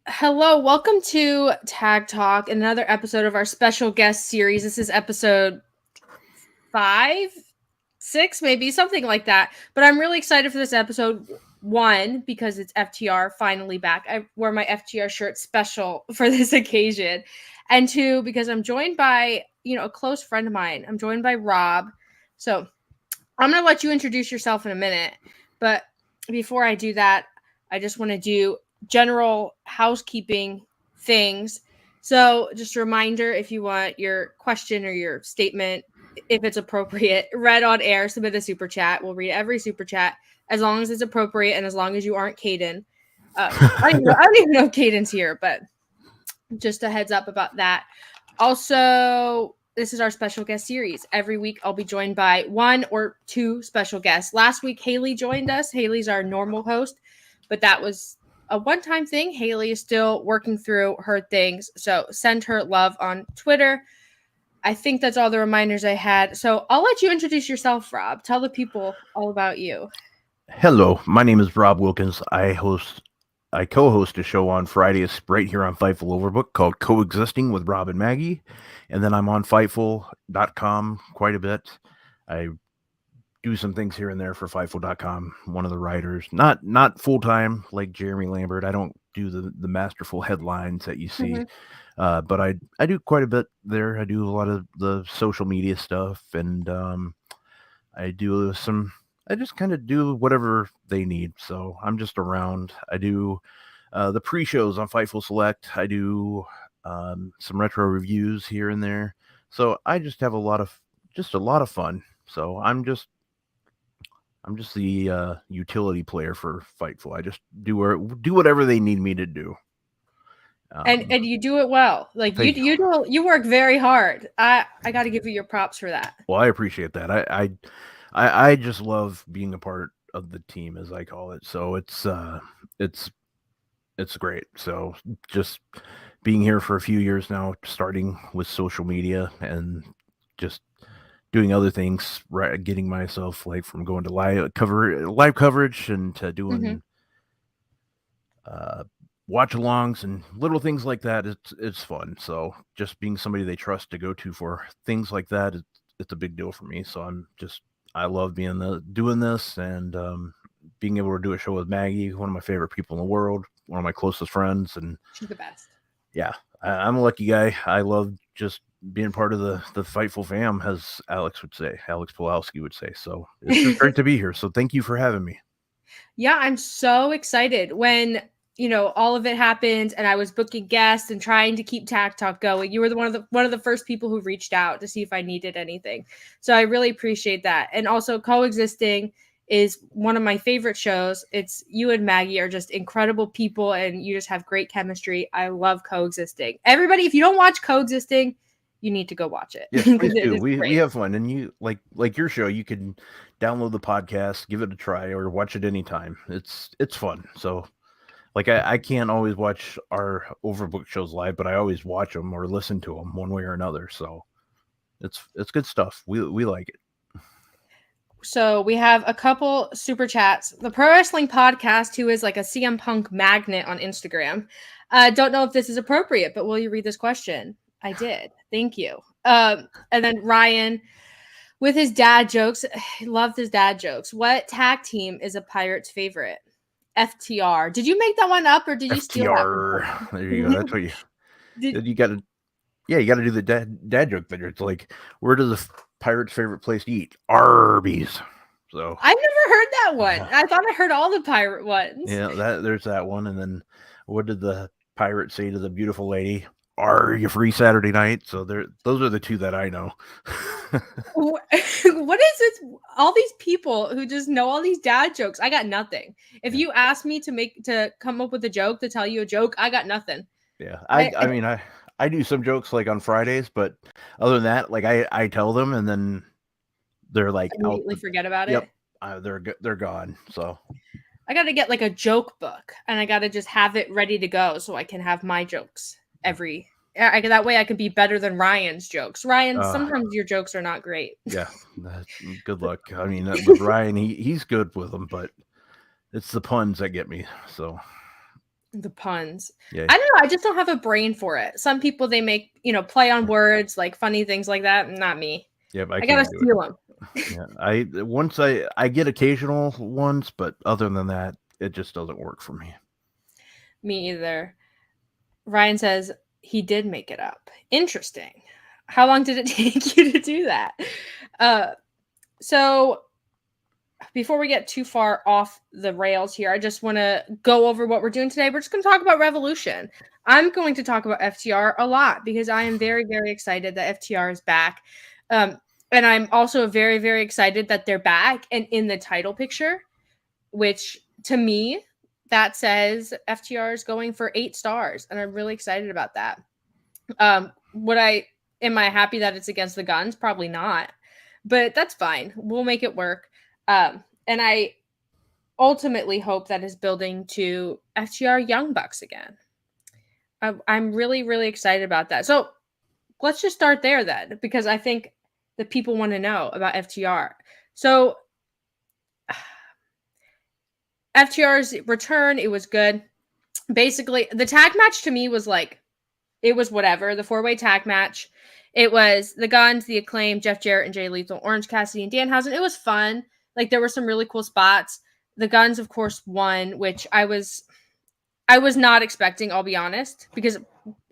Hello, welcome to Tag Talk, another episode of our special guest series. This is episode 5, 6, maybe something like that. But I'm really excited for this episode. One, because it's FTR finally back. I wore my FTR shirt special for this occasion. And two, because I'm joined by, a close friend of mine. I'm joined by Rob. So I'm going to let you introduce yourself in a minute. But before I do that, I just want to do general housekeeping things. So, just a reminder, if you want your question or your statement, if it's appropriate, read on air, submit a super chat. We'll read every super chat as long as it's appropriate and as long as you aren't Caden. I don't even know if Caden's here, but just a heads up about that. Also, this is our special guest series. Every week, I'll be joined by one or two special guests. Last week, Haley joined us. Haley's our normal host, but that was a one-time thing. Haley is still working through her things, so send her love on Twitter. I think that's all the reminders I had. So I'll let you introduce yourself, Rob. Tell the people all about you. Hello, my name is Rob Wilkins. I co-host a show on Fridays right here on Fightful Overbook called Coexisting with Rob and Maggie, and then I'm on Fightful.com quite a bit. I do some things here and there for Fightful.com. One of the writers, not full time like Jeremy Lambert. I don't do the masterful headlines that you see, but I do quite a bit there. I do a lot of the social media stuff, and I do some. I just kind of do whatever they need. So I'm just around. I do the pre-shows on Fightful Select. I do some retro reviews here and there. So I just have a lot of fun. So I'm just the utility player for Fightful. I just do whatever they need me to do. And you do it well. Like you work very hard. I got to give you your props for that. Well, I appreciate that. I just love being a part of the team, as I call it. So it's great. So just being here for a few years now, starting with social media and just doing other things, right, getting myself like from going to live coverage and to doing watch alongs and little things like that. It's fun. So just being somebody they trust to go to for things like that, it's a big deal for me. So I love doing this and being able to do a show with Maggie, one of my favorite people in the world, one of my closest friends, and She's the best. Yeah, I'm a lucky guy. I love just being part of the Fightful fam, as Alex Pulowski would say. So it's just great to be here. So thank you for having me. Yeah, I'm so excited when all of it happened and I was booking guests and trying to keep Tag Talk going. You were one of the first people who reached out to see if I needed anything. So I really appreciate that. And also Coexisting is one of my favorite shows. It's you and Maggie are just incredible people and you just have great chemistry. I love Coexisting. Everybody, if you don't watch Coexisting, you need to go watch it. Yes, please do. We have fun, and you like your show. You can download the podcast, give it a try, or watch it anytime. It's fun. So, like I can't always watch our overbooked shows live, but I always watch them or listen to them one way or another. So, it's good stuff. We like it. So we have a couple super chats. The Pro Wrestling Podcast, who is like a CM Punk magnet on Instagram. Don't know if this is appropriate, but will you read this question? I did. Thank you. And then Ryan, with his dad jokes, he loved his dad jokes. What tag team is a Pirate's favorite? FTR. Did you make that one up or did you steal that? There you go. That's what you got to. Yeah, you got to do the dad joke there. It's like, where does a pirate's favorite place to eat? Arby's. So I've never heard that one. I thought I heard all the pirate ones. Yeah, there's that one. And then what did the pirate say to the beautiful lady? Are you free Saturday night? So those are the two that I know. What is it? All these people who just know all these dad jokes. I got nothing. If you ask me to come up with a joke, to tell you a joke, I got nothing. Yeah, I mean I do some jokes like on Fridays, but other than that, like I tell them and then they're like immediately forget about it. They're gone. So I got to get like a joke book and I got to just have it ready to go so I can have my jokes that way I could be better than Ryan's jokes. Ryan, sometimes your jokes are not great. Yeah, good luck. I mean, with Ryan, he's good with them, but it's the puns that get me. So The puns. Yeah. I don't know. I just don't have a brain for it. Some people, they make, play on words, like funny things like that. Not me. Yep, I I gotta can't do it. steal them. Yeah, I get occasional ones, but other than that, it just doesn't work for me. Me either. Ryan says he did make it up. Interesting. How long did it take you to do that? So before we get too far off the rails here, I just want to go over what we're doing today. We're just going to talk about Revolution. I'm going to talk about FTR a lot because I am very, very excited that FTR is back. And I'm also very, very excited that they're back and in the title picture, which to me, that says FTR is going for 8 stars. And I'm really excited about that. Am I happy that it's against the Guns? Probably not, but that's fine. We'll make it work. And I ultimately hope that is building to FTR Young Bucks again. I'm really, really excited about that. So let's just start there then, because I think the people want to know about FTR. So FTR's return, it was good. Basically, the tag match to me was like, it was whatever. The 4-way tag match. It was the Guns, the Acclaim, Jeff Jarrett and Jay Lethal, Orange Cassidy and Danhausen. It was fun. Like, there were some really cool spots. The Guns, of course, won, which I was not expecting, I'll be honest, because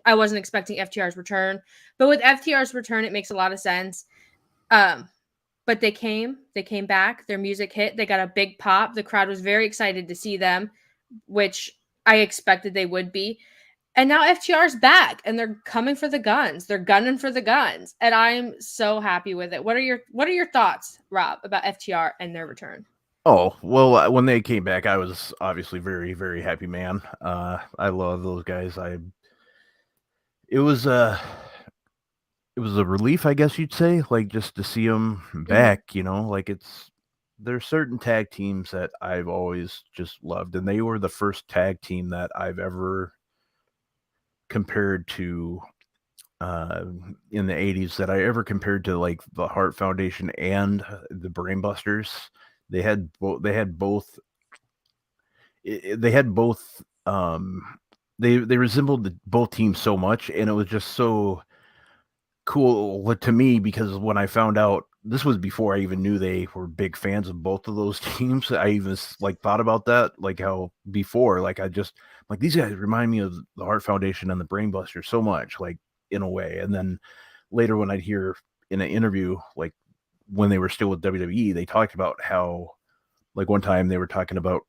I wasn't expecting FTR's return. But with FTR's return, it makes a lot of sense. But they came back. Their music hit. They got a big pop. The crowd was very excited to see them, which I expected they would be. And now FTR's back and they're coming for the Guns. They're gunning for the Guns. And I'm so happy with it. What are your thoughts, Rob, about FTR and their return? Oh, well, when they came back, I was obviously very, very happy, man. I love those guys. It was a relief, I guess you'd say, like just to see them back, like there's certain tag teams that I've always just loved, and they were the first tag team that I've ever compared to in the 80s that I ever compared to, like the Hart Foundation and the Brainbusters. They had both they resembled both teams so much, and it was just so cool to me because when I found out, this was before I even knew they were big fans of both of those teams. I even like thought about that, like how before, like I just like these guys remind me of the Hart Foundation and the Brainbusters so much, like in a way. And then later when I'd hear in an interview, like when they were still with WWE, they talked about how, like one time they were talking about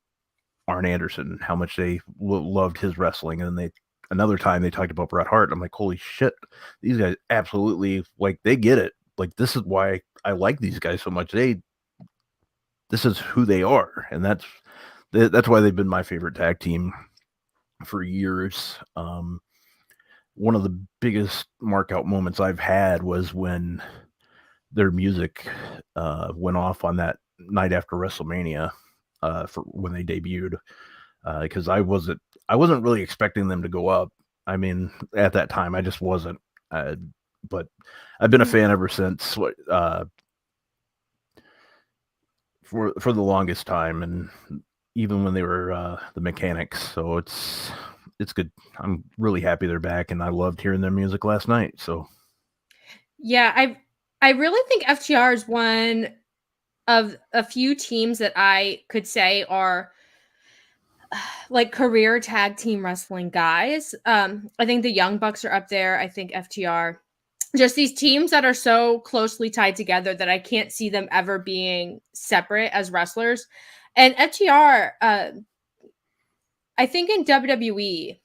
Arn Anderson, how much they loved his wrestling, and then another time they talked about Bret Hart. I'm like, holy shit, these guys absolutely, like, they get it. Like, this is why I like these guys so much. This is who they are, and that's why they've been my favorite tag team for years. One of the biggest mark-out moments I've had was when their music went off on that night after WrestleMania for when they debuted, because I wasn't really expecting them to go up. I mean, at that time, I just wasn't. But I've been a fan ever since. For the longest time, and even when they were the Mechanics. So it's good. I'm really happy they're back, and I loved hearing their music last night. So yeah, I really think FTR is one of a few teams that I could say are like career tag team wrestling guys. I think the Young Bucks are up there. I think FTR, just these teams that are so closely tied together that I can't see them ever being separate as wrestlers. And FTR, I think in WWE,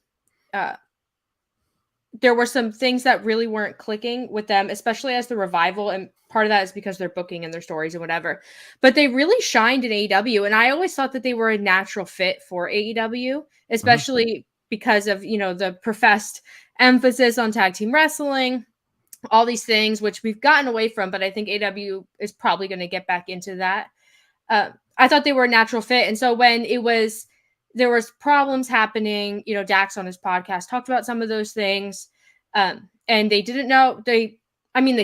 there were some things that really weren't clicking with them, especially as the Revival. And part of that is because they're booking and their stories and whatever. But they really shined in AEW. And I always thought that they were a natural fit for AEW, especially because of, the professed emphasis on tag team wrestling, all these things, which we've gotten away from. But I think AEW is probably going to get back into that. I thought they were a natural fit. And so when there was problems happening, Dax on his podcast talked about some of those things. And they didn't know, they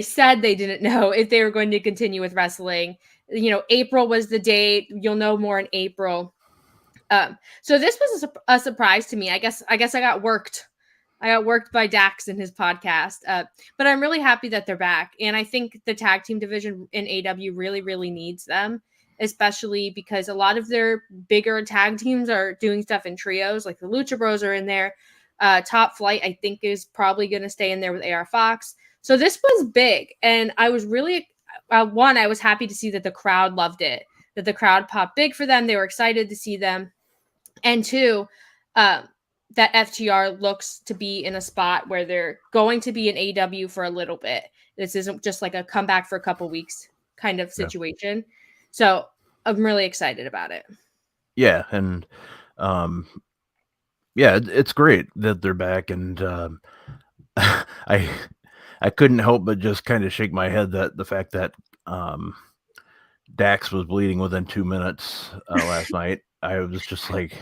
said they didn't know if they were going to continue with wrestling. April was the date. You'll know more in April. So this was a surprise to me. I guess I got worked. I got worked by Dax in his podcast. But I'm really happy that they're back. And I think the tag team division in AW really, really needs them, especially because a lot of their bigger tag teams are doing stuff in trios, like the Lucha Bros are in there. Top Flight, I think, is probably going to stay in there with AR Fox. So this was big. And I was really, one, I was happy to see that the crowd loved it, that the crowd popped big for them. They were excited to see them. And two, that FTR looks to be in a spot where they're going to be in AEW for a little bit. This isn't just like a comeback for a couple weeks kind of situation. Yeah. So I'm really excited about it. Yeah, and yeah, it's great that they're back, and I couldn't help but just kind of shake my head that the fact that Dax was bleeding within 2 minutes last night. I was just like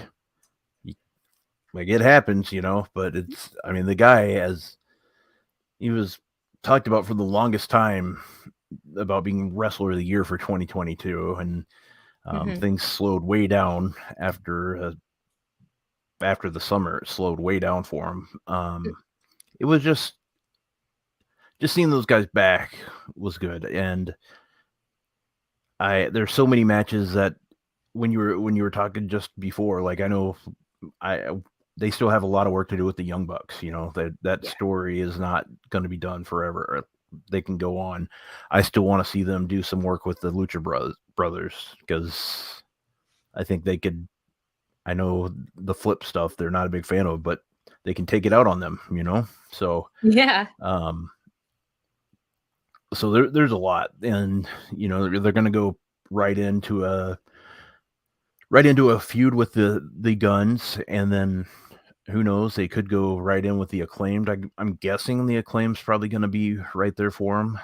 it happens, but it's, I mean, the guy, as he was talked about for the longest time about being wrestler of the year for 2022, and things slowed way down after the summer. It slowed way down for him. It was just seeing those guys back was good. And there's so many matches that when you were talking just before, like, I know they still have a lot of work to do with the Young Bucks. That story is not going to be done forever. They can go on. I still want to see them do some work with the Lucha brothers, because I think they could. I know the flip stuff they're not a big fan of, but they can take it out on them, So yeah. So there's a lot, and they're going to go right into a feud with the Guns, and then who knows, they could go right in with the Acclaimed. I'm guessing the Acclaimed's probably going to be right there for them.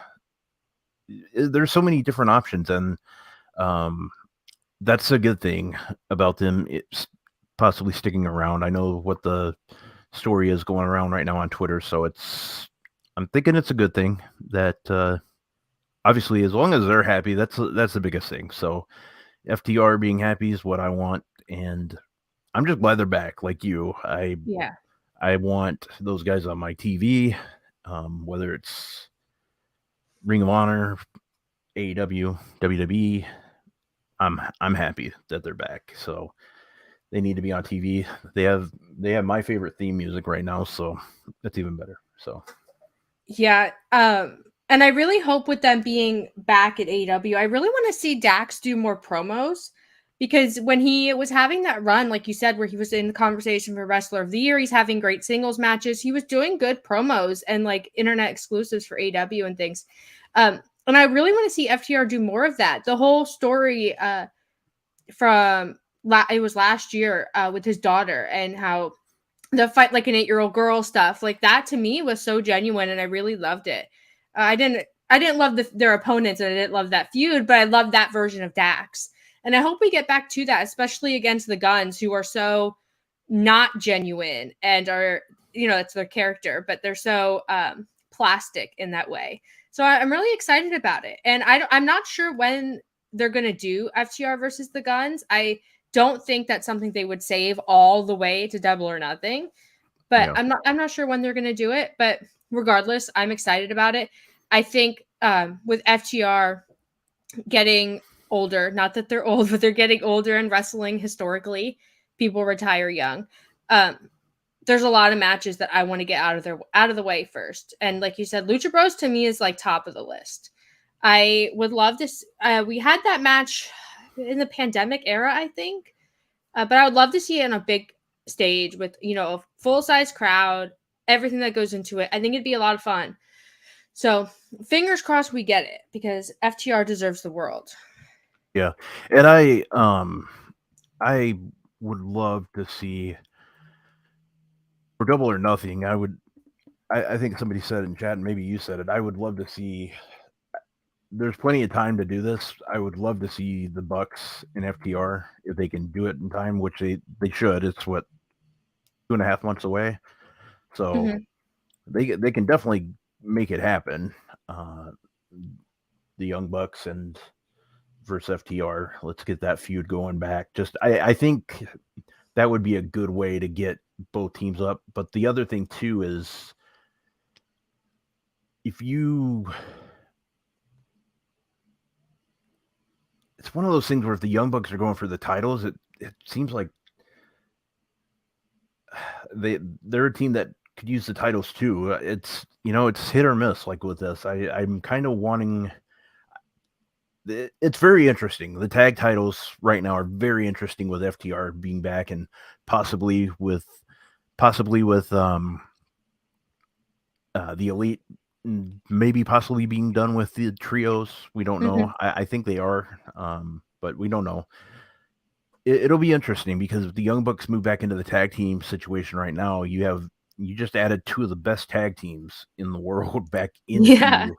There's so many different options, and that's a good thing about them. It's possibly sticking around. I know what the story is going around right now on Twitter, so I'm thinking it's a good thing that obviously, as long as they're happy, that's the biggest thing. So FTR being happy is what I want, and I'm just glad they're back. Like you, I want those guys on my TV, whether it's Ring of Honor, AEW, WWE. I'm happy that they're back. So they need to be on TV. They have my favorite theme music right now, so that's even better. So yeah, and I really hope with them being back at AEW, I really want to see Dax do more promos, because when he was having that run, like you said, where he was in the conversation for Wrestler of the Year, he's having great singles matches. He was doing good promos and like internet exclusives for AEW and things. And I really want to see FTR do more of that. The whole story from it was last year with his daughter, and how the fight like an 8-year-old girl stuff, like that to me was so genuine, and I really loved it. I didn't love their opponents, and I didn't love that feud, but I loved that version of Dax. And I hope we get back to that, especially against the Guns, who are so not genuine and are, it's their character, but they're so plastic in that way. So I'm really excited about it. And I'm not sure when they're going to do FTR versus the Guns. I don't think that's something they would save all the way to Double or Nothing, but I'm not sure when they're going to do it. But regardless, I'm excited about it. I think with FTR getting older, not that they're old, but they're getting older in wrestling historically, people retire young. There's a lot of matches that I want to get out of the way first. And like you said, Lucha Bros to me is like top of the list. I would love to. We had that match in the pandemic era, I think, but I would love to see it on a big stage with a full size crowd, everything that goes into it. I think it'd be a lot of fun. So fingers crossed we get it, because FTR deserves the world. Yeah, and I would love to see for Double or Nothing. I think somebody said in chat, and maybe you said it. I would love to see. There's plenty of time to do this. I would love to see the Bucks and FTR, if they can do it in time, which they should. It's what, 2.5 months away, so they can definitely make it happen. The Young Bucks and versus FTR. Let's get that feud going back. I think that would be a good way to get both teams up. But the other thing too is it's one of those things where if the Young Bucks are going for the titles, it seems like they're a team that could use the titles too. It's hit or miss like with this. I'm kind of wanting. It's very interesting. The tag titles right now are very interesting with FTR being back and possibly with the Elite, maybe possibly being done with the trios. We don't know. I think they are, but we don't know. It'll be interesting because if the Young Bucks move back into the tag team situation right now, you just added two of the best tag teams in the world back into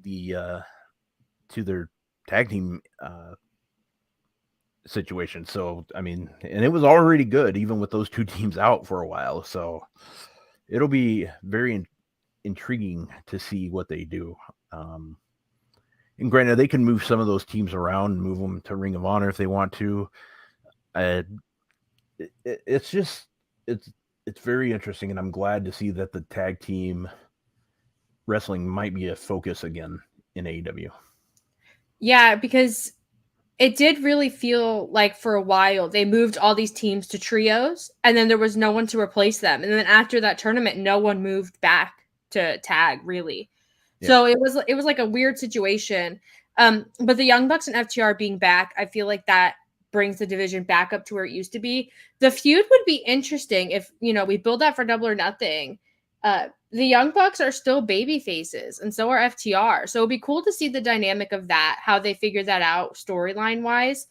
to their tag team situation. So I mean, and it was already good even with those two teams out for a while. So it'll be very intriguing to see what they do. And granted, they can move some of those teams around and move them to Ring of Honor if they want to. It's very interesting, and I'm glad to see that the tag team wrestling might be a focus again in AEW. Yeah, because it did really feel like for a while they moved all these teams to trios, and then there was no one to replace them. And then after that tournament, no one moved back to tag, really. Yeah. So it was like a weird situation. But the Young Bucks and FTR being back, I feel like that brings the division back up to where it used to be. The feud would be interesting if, we build that for Double or Nothing. The Young Bucks are still baby faces, and so are FTR. So it'd be cool to see the dynamic of that, how they figure that out storyline wise.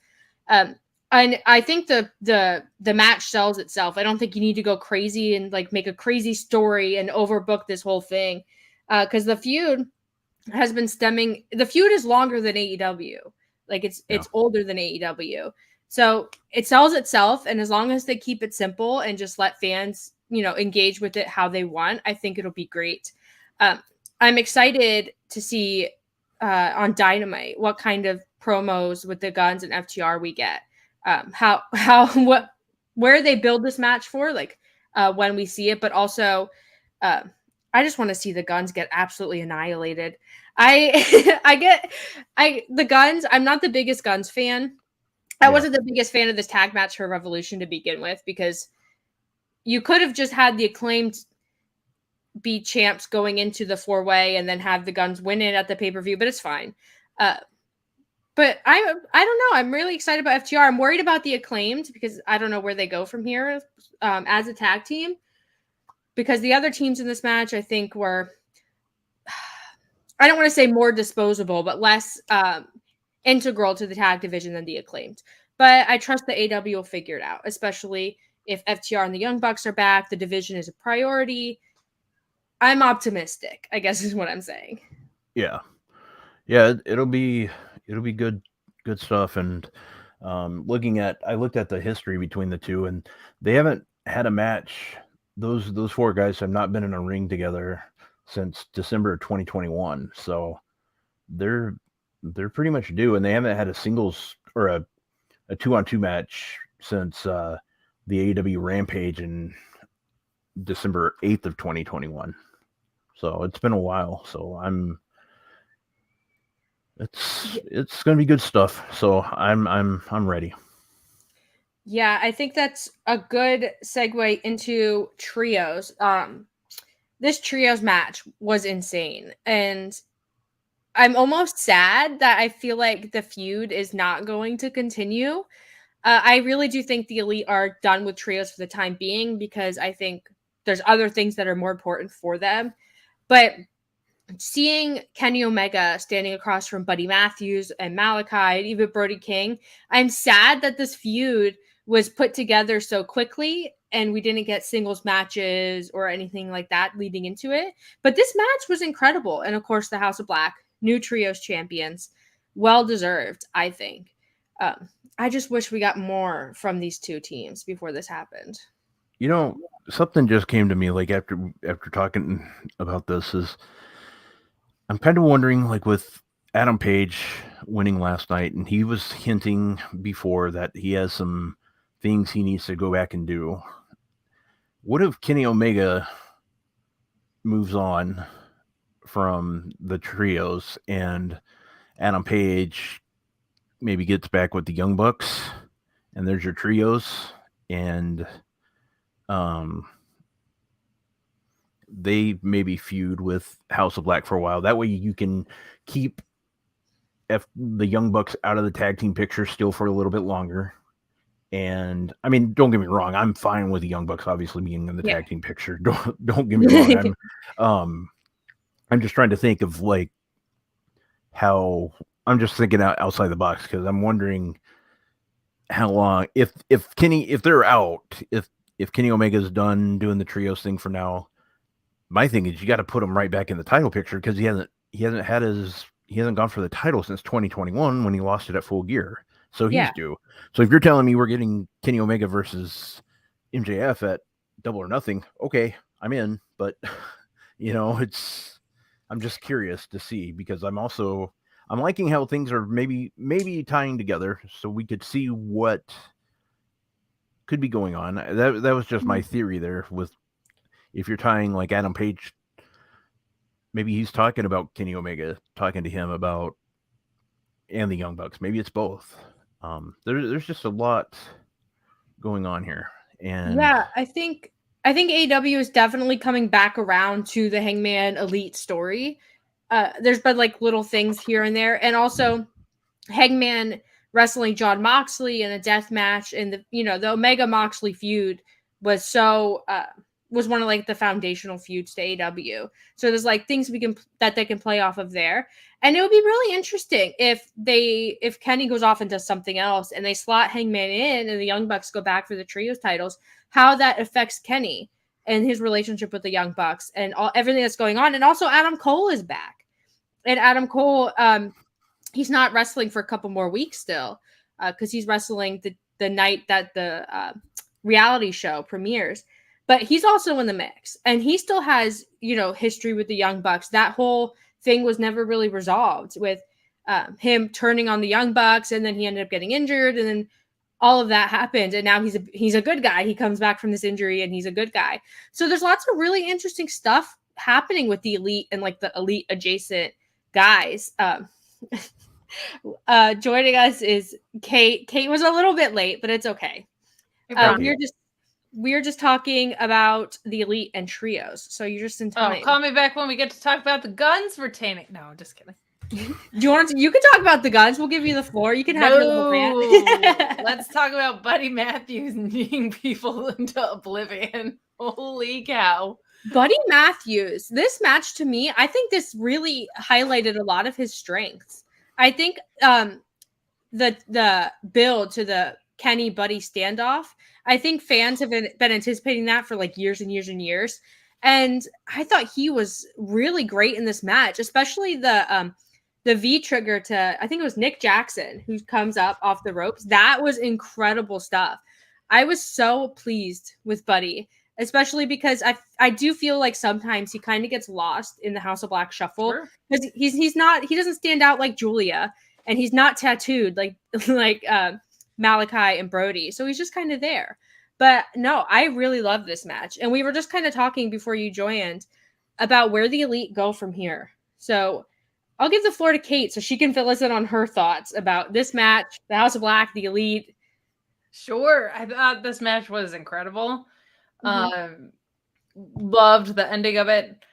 And I think the match sells itself. I don't think you need to go crazy and like make a crazy story and overbook this whole thing. Because the feud has been stemming. The feud is longer than AEW. Like it's older than AEW. So it sells itself, and as long as they keep it simple and just let fans, engage with it how they want, I think it'll be great. I'm excited to see on Dynamite what kind of promos with the Guns and FTR we get. Where they build this match for, like when we see it, but also I just want to see the Guns get absolutely annihilated. The Guns. I'm not the biggest Guns fan. I wasn't the biggest fan of this tag match for Revolution to begin with, because you could have just had the Acclaimed be champs going into the 4-way and then have the Guns win it at the pay-per-view, but it's fine. But I don't know. I'm really excited about FTR. I'm worried about the Acclaimed because I don't know where they go from here as a tag team, because the other teams in this match, I think, were, I don't want to say more disposable, but less integral to the tag division than the Acclaimed. But I trust the AEW will figure it out, especially if FTR and the Young Bucks are back. The division is a priority. I'm optimistic, I guess is what I'm saying. Yeah, it'll be good stuff. And I looked at the history between the two, and they haven't had a match. Those four guys have not been in a ring together since December of 2021. So they're pretty much due, and they haven't had a singles or a 2-on-2 match since the AEW Rampage in December 8th of 2021. So it's been a while. So it's going to be good stuff. So I'm ready. Yeah, I think that's a good segue into trios. This trios match was insane, and I'm almost sad that I feel like the feud is not going to continue. I really do think the Elite are done with trios for the time being, because I think there's other things that are more important for them. But seeing Kenny Omega standing across from Buddy Matthews and Malachi and even Brody King, I'm sad that this feud was put together so quickly and we didn't get singles matches or anything like that leading into it. But this match was incredible. And of course, the House of Black, new trios champions, well-deserved, I think. I just wish we got more from these two teams before this happened. Something just came to me, like after talking about this, is I'm kind of wondering, like with Adam Page winning last night, and he was hinting before that he has some things he needs to go back and do. What if Kenny Omega moves on from the trios and Adam Page maybe gets back with the Young Bucks, and there's your trios, and they maybe feud with House of Black for a while. That way you can keep the Young Bucks out of the tag team picture still for a little bit longer. And I mean, don't get me wrong, I'm fine with the Young Bucks obviously being in the tag team picture. Don't get me wrong. I'm just trying to think of like how I'm just thinking outside the box, because I'm wondering how long if they're out, if Kenny Omega's done doing the trios thing for now. My thing is you got to put him right back in the title picture, because he hasn't gone for the title since 2021 when he lost it at Full Gear. So he's due. So if you're telling me we're getting Kenny Omega versus MJF at Double or Nothing, okay, I'm in. But I'm just curious to see, because I'm liking how things are maybe tying together, so we could see what could be going on. That was just my theory there. With if you're tying like Adam Page, maybe he's talking about Kenny Omega, talking to him about, and the Young Bucks. Maybe it's both. There's just a lot going on here, and yeah, I think AEW is definitely coming back around to the Hangman Elite story. There's been like little things here and there, and also Hangman wrestling John Moxley in a death match, and the Omega Moxley feud was was one of like the foundational feuds to AEW. So there's like things that they can play off of there. And it would be really interesting if Kenny goes off and does something else and they slot Hangman in and the Young Bucks go back for the trios titles, how that affects Kenny and his relationship with the Young Bucks and everything that's going on. And also Adam Cole is back. And Adam Cole, he's not wrestling for a couple more weeks still, because he's wrestling the night that the reality show premieres. But he's also in the mix, and he still has, history with the Young Bucks. That whole thing was never really resolved with him turning on the Young Bucks, and then he ended up getting injured, and then all of that happened, and now he's a good guy. He comes back from this injury, and he's a good guy. So there's lots of really interesting stuff happening with the Elite and like the Elite adjacent guys. Joining us is Kate. Kate was a little bit late, but it's okay. We're just talking about the Elite and trios. So you're just in time. Oh, call me back when we get to talk about the Guns retaining. No, I'm just kidding. You can talk about the Guns. We'll give you the floor. You can have your little rant. Let's talk about Buddy Matthews kneeing people into oblivion. Holy cow. Buddy Matthews, this match to me, I think this really highlighted a lot of his strengths. I think the build to the Kenny Buddy standoff, I think fans have been anticipating that for like years and years and years. And I thought he was really great in this match, especially the V trigger to, I think it was Nick Jackson, who comes up off the ropes. That was incredible stuff. I was so pleased with Buddy, especially because I do feel like sometimes he kind of gets lost in the House of Black shuffle, because he doesn't stand out like Julia, and he's not tattooed like Malachi and Brody. So he's just kind of there. But no, I really love this match. And we were just kind of talking before you joined about where the Elite go from here. So I'll give the floor to Kate so she can fill us in on her thoughts about this match, the House of Black, the Elite. Sure. I thought this match was incredible. Loved the ending of it.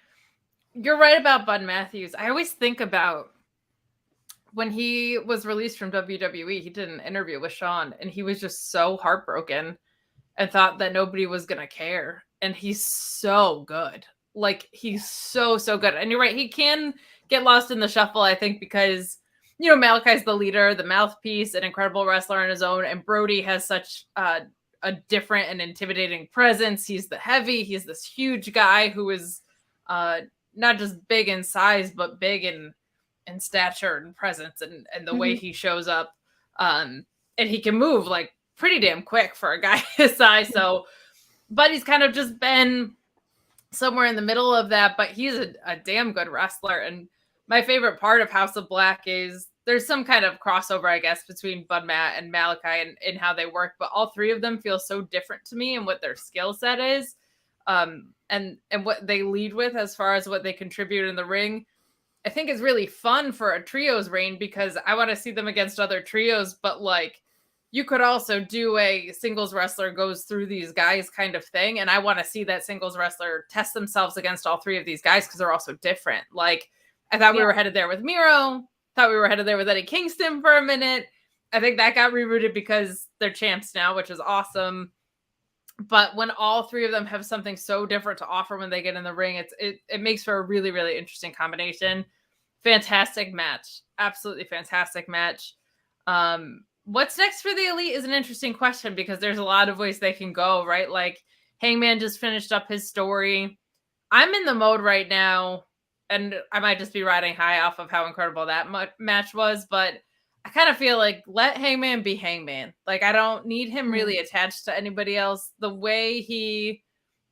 You're right about Bud Matthews. I always think about when he was released from WWE, he did an interview with Sean, and he was just so heartbroken and thought that nobody was going to care. And he's so good. Like, he's so good. And you're right, he can get lost in the shuffle, I think, because, Malachi's the leader, the mouthpiece, an incredible wrestler on his own, and Brody has such a different and intimidating presence. He's the heavy. He's this huge guy who is not just big in size, but big in stature and presence and the way he shows up. And he can move like pretty damn quick for a guy his size. So, but he's kind of just been somewhere in the middle of that, but he's a damn good wrestler. And my favorite part of House of Black is there's some kind of crossover, I guess, between Bud Matt and Malachi and how they work, but all three of them feel so different to me and what their skill set is, and what they lead with as far as what they contribute in the ring. I think is really fun for a trios reign because I want to see them against other trios, but like you could also do a singles wrestler goes through these guys kind of thing. And I want to see that singles wrestler test themselves against all three of these guys because they're all so different. Like I thought we were headed there with Miro, thought we were headed there with Eddie Kingston for a minute. I think that got rerouted because they're champs now, which is awesome. But when all three of them have something so different to offer when they get in the ring, it makes for a really, really interesting combination. Fantastic match. Absolutely fantastic match. What's next for the Elite is an interesting question because there's a lot of ways they can go, right? Like Hangman just finished up his story. I'm in the mode right now, and I might just be riding high off of how incredible that match was, but I kind of feel like let Hangman be Hangman. Like I don't need him really attached to anybody else. The way he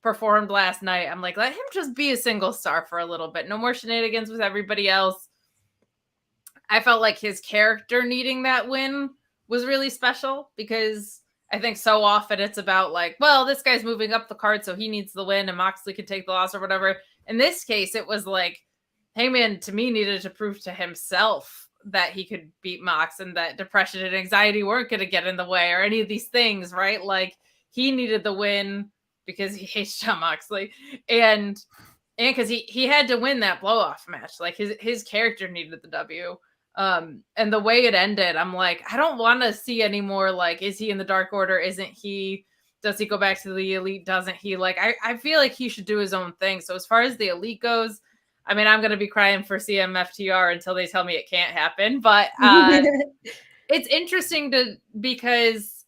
performed last night, I'm like, let him just be a single star for a little bit. No more shenanigans with everybody else. I felt like his character needing that win was really special because I think so often it's about like, well, this guy's moving up the card, so he needs the win and Moxley can take the loss or whatever. In this case, it was like Hangman to me needed to prove to himself that he could beat Mox and that depression and anxiety weren't going to get in the way or any of these things, right? Like he needed the win because he hates Jon Moxley and because he had to win that blow off match. Like his character needed the W. And the way it ended, I'm like, I don't want to see any more. Like, is he in the Dark Order? Isn't he? Does he go back to the Elite? Doesn't he? Like, I feel like he should do his own thing. So as far as the Elite goes, I mean, I'm going to be crying for CMFTR until they tell me it can't happen. But it's interesting because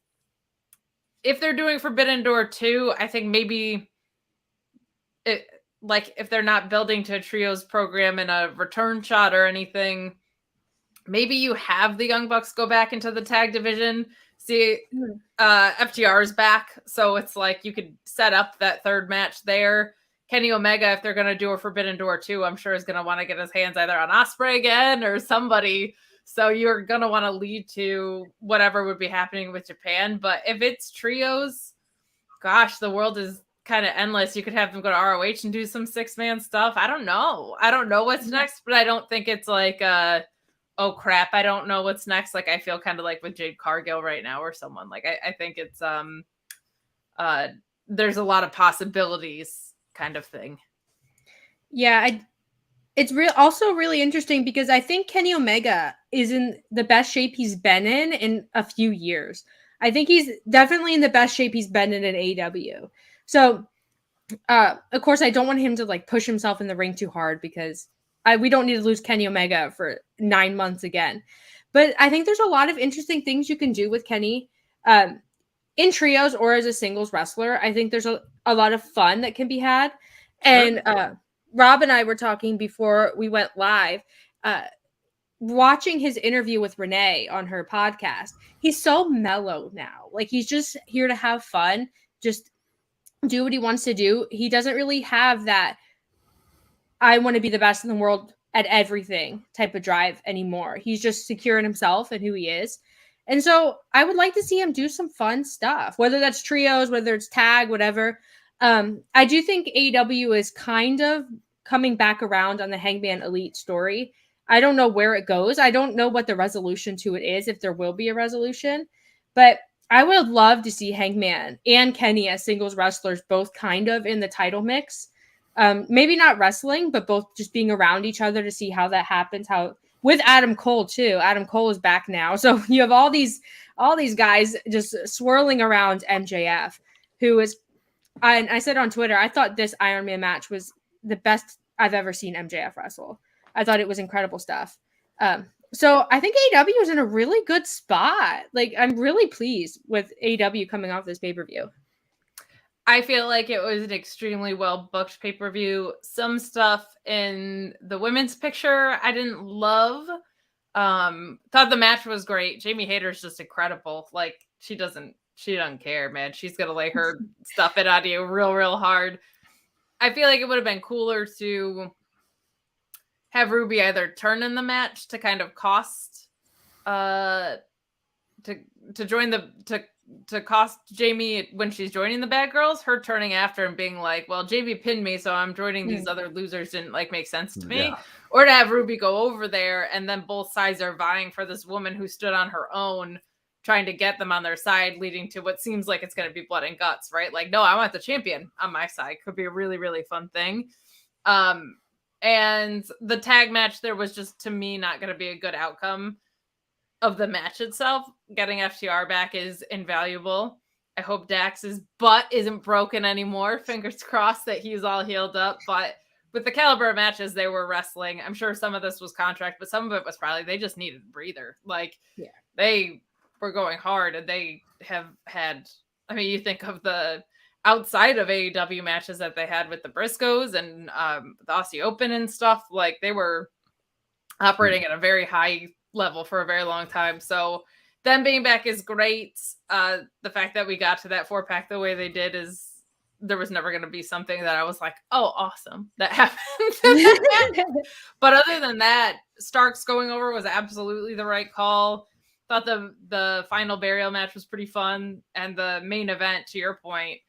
if they're doing Forbidden Door 2, I think maybe if they're not building to a trios program in a return shot or anything, maybe you have the Young Bucks go back into the tag division. See, FTR is back. So it's like you could set up that third match there. Kenny Omega, if they're going to do a Forbidden Door 2, I'm sure is going to want to get his hands either on Ospreay again or somebody. So you're going to want to lead to whatever would be happening with Japan. But if it's trios, gosh, the world is kind of endless. You could have them go to ROH and do some 6-man stuff. I don't know. I don't know what's next, but I don't think it's like, oh crap, I don't know what's next. Like I feel kind of like with Jade Cargill right now or someone. Like I think it's there's a lot of possibilities kind of thing. Yeah, it's also really interesting because I think Kenny Omega is in the best shape he's been in a few years. I think he's definitely in the best shape he's been in AEW. So, of course, I don't want him to like push himself in the ring too hard because we don't need to lose Kenny Omega for 9 months again. But I think there's a lot of interesting things you can do with Kenny in trios or as a singles wrestler. I think there's a lot of fun that can be had. And Rob and I were talking before we went live, watching his interview with Renee on her podcast. He's so mellow now. Like he's just here to have fun, just do what he wants to do. He doesn't really have that I want to be the best in the world at everything type of drive anymore. He's just secure in himself and who he is. And so I would like to see him do some fun stuff, whether that's trios, whether it's tag, whatever. I do think AEW is kind of coming back around on the Hangman Elite story. I don't know where it goes. I don't know what the resolution to it is, if there will be a resolution. But I would love to see Hangman and Kenny as singles wrestlers both kind of in the title mix. Maybe not wrestling, but both just being around each other to see how that happens. How with Adam Cole too. Adam Cole is back now, so you have all these guys just swirling around MJF, who is. And I said on Twitter, I thought this Iron Man match was the best I've ever seen MJF wrestle. I thought it was incredible stuff. So I think AEW is in a really good spot. Like I'm really pleased with AEW coming off this pay-per-view. I feel like it was an extremely well booked pay-per-view. Some stuff in the women's picture I didn't love. Thought the match was great. Jamie Hayter's just incredible. Like she doesn't care, man. She's gonna lay her stuff in on you real hard. I feel like it would have been cooler to have Ruby either turn in the match to kind of cost to join to cost Jamie when she's joining the Bad Girls, her turning after and being like, well, Jamie pinned me, so I'm joining these other losers didn't like make sense to me. Or to have Ruby go over there and then both sides are vying for this woman who stood on her own, trying to get them on their side, leading to what seems like it's going to be blood and guts, right? Like, no, I want the champion on my side. Could be a really, really fun thing. And the tag match there was just, to me, not going to be a good outcome of the match itself. Getting FTR back is invaluable. I hope Dax's butt isn't broken anymore. Fingers crossed that he's all healed up. But with the caliber of matches they were wrestling, I'm sure some of this was contract, but some of it was probably they just needed a breather. Like, they were going hard, and they have had, I mean, you think of the outside of AEW matches that they had with the Briscoes and the Aussie Open and stuff, like they were operating at a very high level for a very long time. So them being back is great. The fact that we got to that 4-pack the way they did is, there was never going to be something that I was like, oh, awesome, that happened. But other than that, Starks going over was absolutely the right call. Thought the final burial match was pretty fun, and the main event, to your point,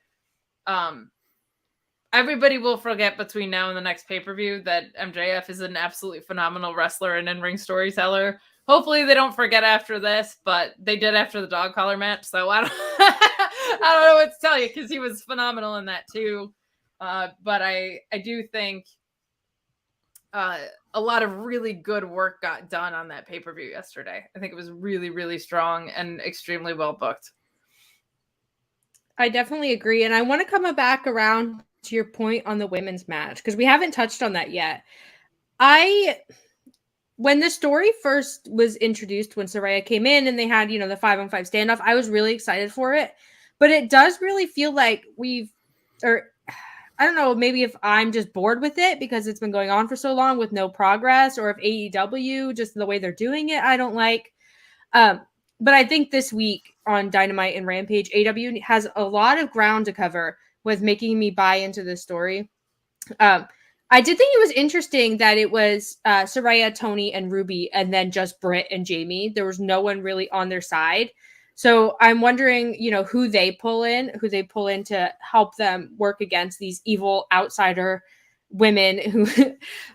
everybody will forget between now and the next pay-per-view that MJF is an absolutely phenomenal wrestler and in-ring storyteller. Hopefully they don't forget after this, but they did after the dog collar match, so I don't I don't know what to tell you, because he was phenomenal in that too. But I do think a lot of really good work got done on that pay-per-view yesterday. I think it was really, really strong and extremely well booked. I definitely agree. And I want to come back around to your point on the women's match, because we haven't touched on that yet. When the story first was introduced, when Saraya came in and they had, the 5-on-5 standoff, I was really excited for it. But it does really feel like I don't know, maybe if I'm just bored with it because it's been going on for so long with no progress, or if AEW, just the way they're doing it, I don't like. But I think this week on Dynamite and Rampage, AEW has a lot of ground to cover with making me buy into this story. I did think it was interesting that it was Saraya, Tony, and Ruby, and then just Britt and Jamie. There was no one really on their side. So I'm wondering, who they pull in to help them work against these evil outsider women who,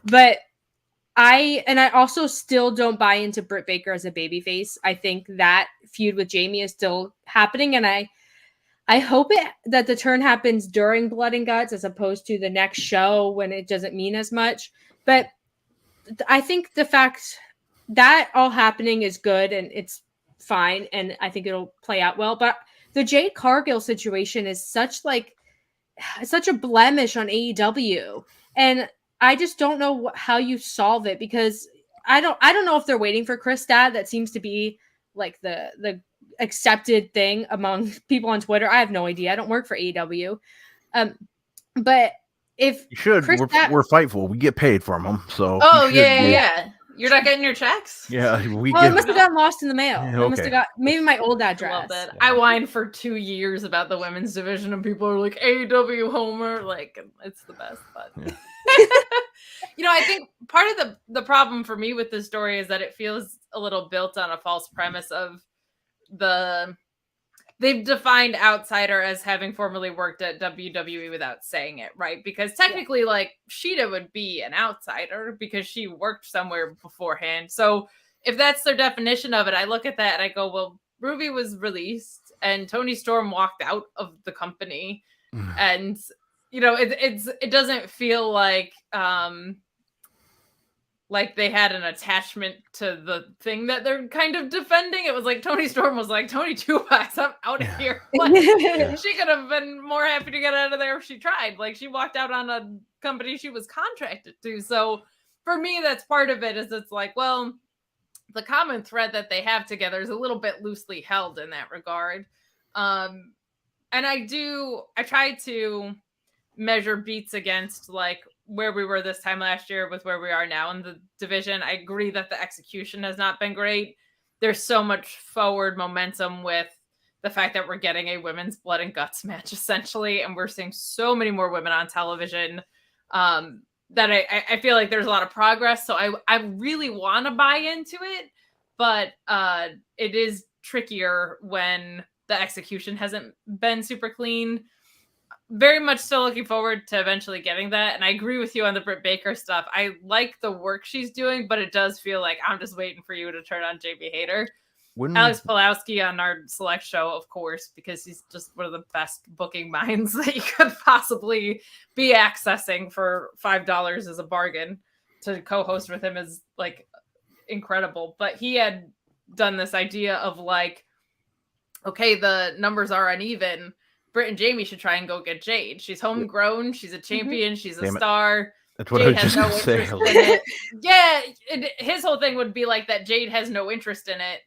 but I also still don't buy into Britt Baker as a babyface. I think that feud with Jamie is still happening, and I hope that the turn happens during Blood and Guts as opposed to the next show when it doesn't mean as much. But I think the fact that all happening is good and it's fine, and I think it'll play out well. But the Jade Cargill situation is such a blemish on AEW, and I just don't know how you solve it, because I don't know if they're waiting for Chris Stat. That seems to be like the accepted thing among people on Twitter. I have no idea. I don't work for AEW. But if you should, we're Fightful. We get paid from them. So yeah. You're not getting your checks? Yeah, it must have gotten lost in the mail. Okay. I must have got maybe my old address. Yeah. I whined for 2 years about the women's division, and people are like, AEW Homer, like, it's the best. But I think part of the problem for me with this story is that it feels a little built on a false premise of they've defined outsider as having formerly worked at WWE without saying it, right? Because technically, like, Shida would be an outsider because she worked somewhere beforehand. So if that's their definition of it, I look at that and I go, well, Ruby was released and Tony Storm walked out of the company. And, it doesn't feel like they had an attachment to the thing that they're kind of defending. It was like Tony Storm was like, Tony Two-Packs, I'm out of here. Like, she could have been more happy to get out of there if she tried. Like, she walked out on a company she was contracted to. So for me, that's part of it, is it's like, well, the common thread that they have together is a little bit loosely held in that regard. And I try to measure beats against, like, where we were this time last year with where we are now in the division. I agree that the execution has not been great. There's so much forward momentum with the fact that we're getting a women's blood and guts match, essentially, and we're seeing so many more women on television. that I feel like there's a lot of progress. So I really want to buy into it, but it is trickier when the execution hasn't been super clean. Very much still looking forward to eventually getting that. And I agree with you on the Britt Baker stuff. I like the work she's doing, but it does feel like I'm just waiting for you to turn on Jamie Hayter. Alex Pulowski on our select show, of course, because he's just one of the best booking minds that you could possibly be accessing for $5 as a bargain. To co-host with him is like incredible. But he had done this idea of like, okay, the numbers are uneven. Britt and Jamie should try and go get Jade. She's homegrown. She's a champion. She's a star. That's what Jade I was just going to say. In it. Yeah, his whole thing would be like that Jade has no interest in it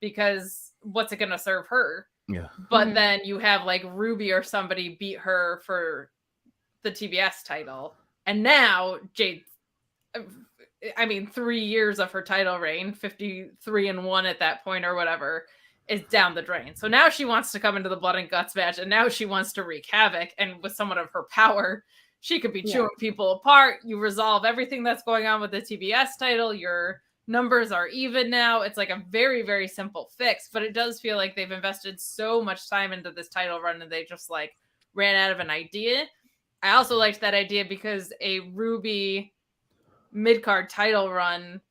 because what's it going to serve her? Yeah. But then you have like Ruby or somebody beat her for the TBS title. And now Jade, 3 years of her title reign, 53-1 at that point or whatever, is down the drain. So now she wants to come into the blood and guts match, and now she wants to wreak havoc. And with someone of her power, she could be chewing people apart. You resolve everything that's going on with the TBS title. Your numbers are even now. It's like a very, very simple fix, but it does feel like they've invested so much time into this title run and they just like ran out of an idea. I also liked that idea because a Ruby mid-card title run,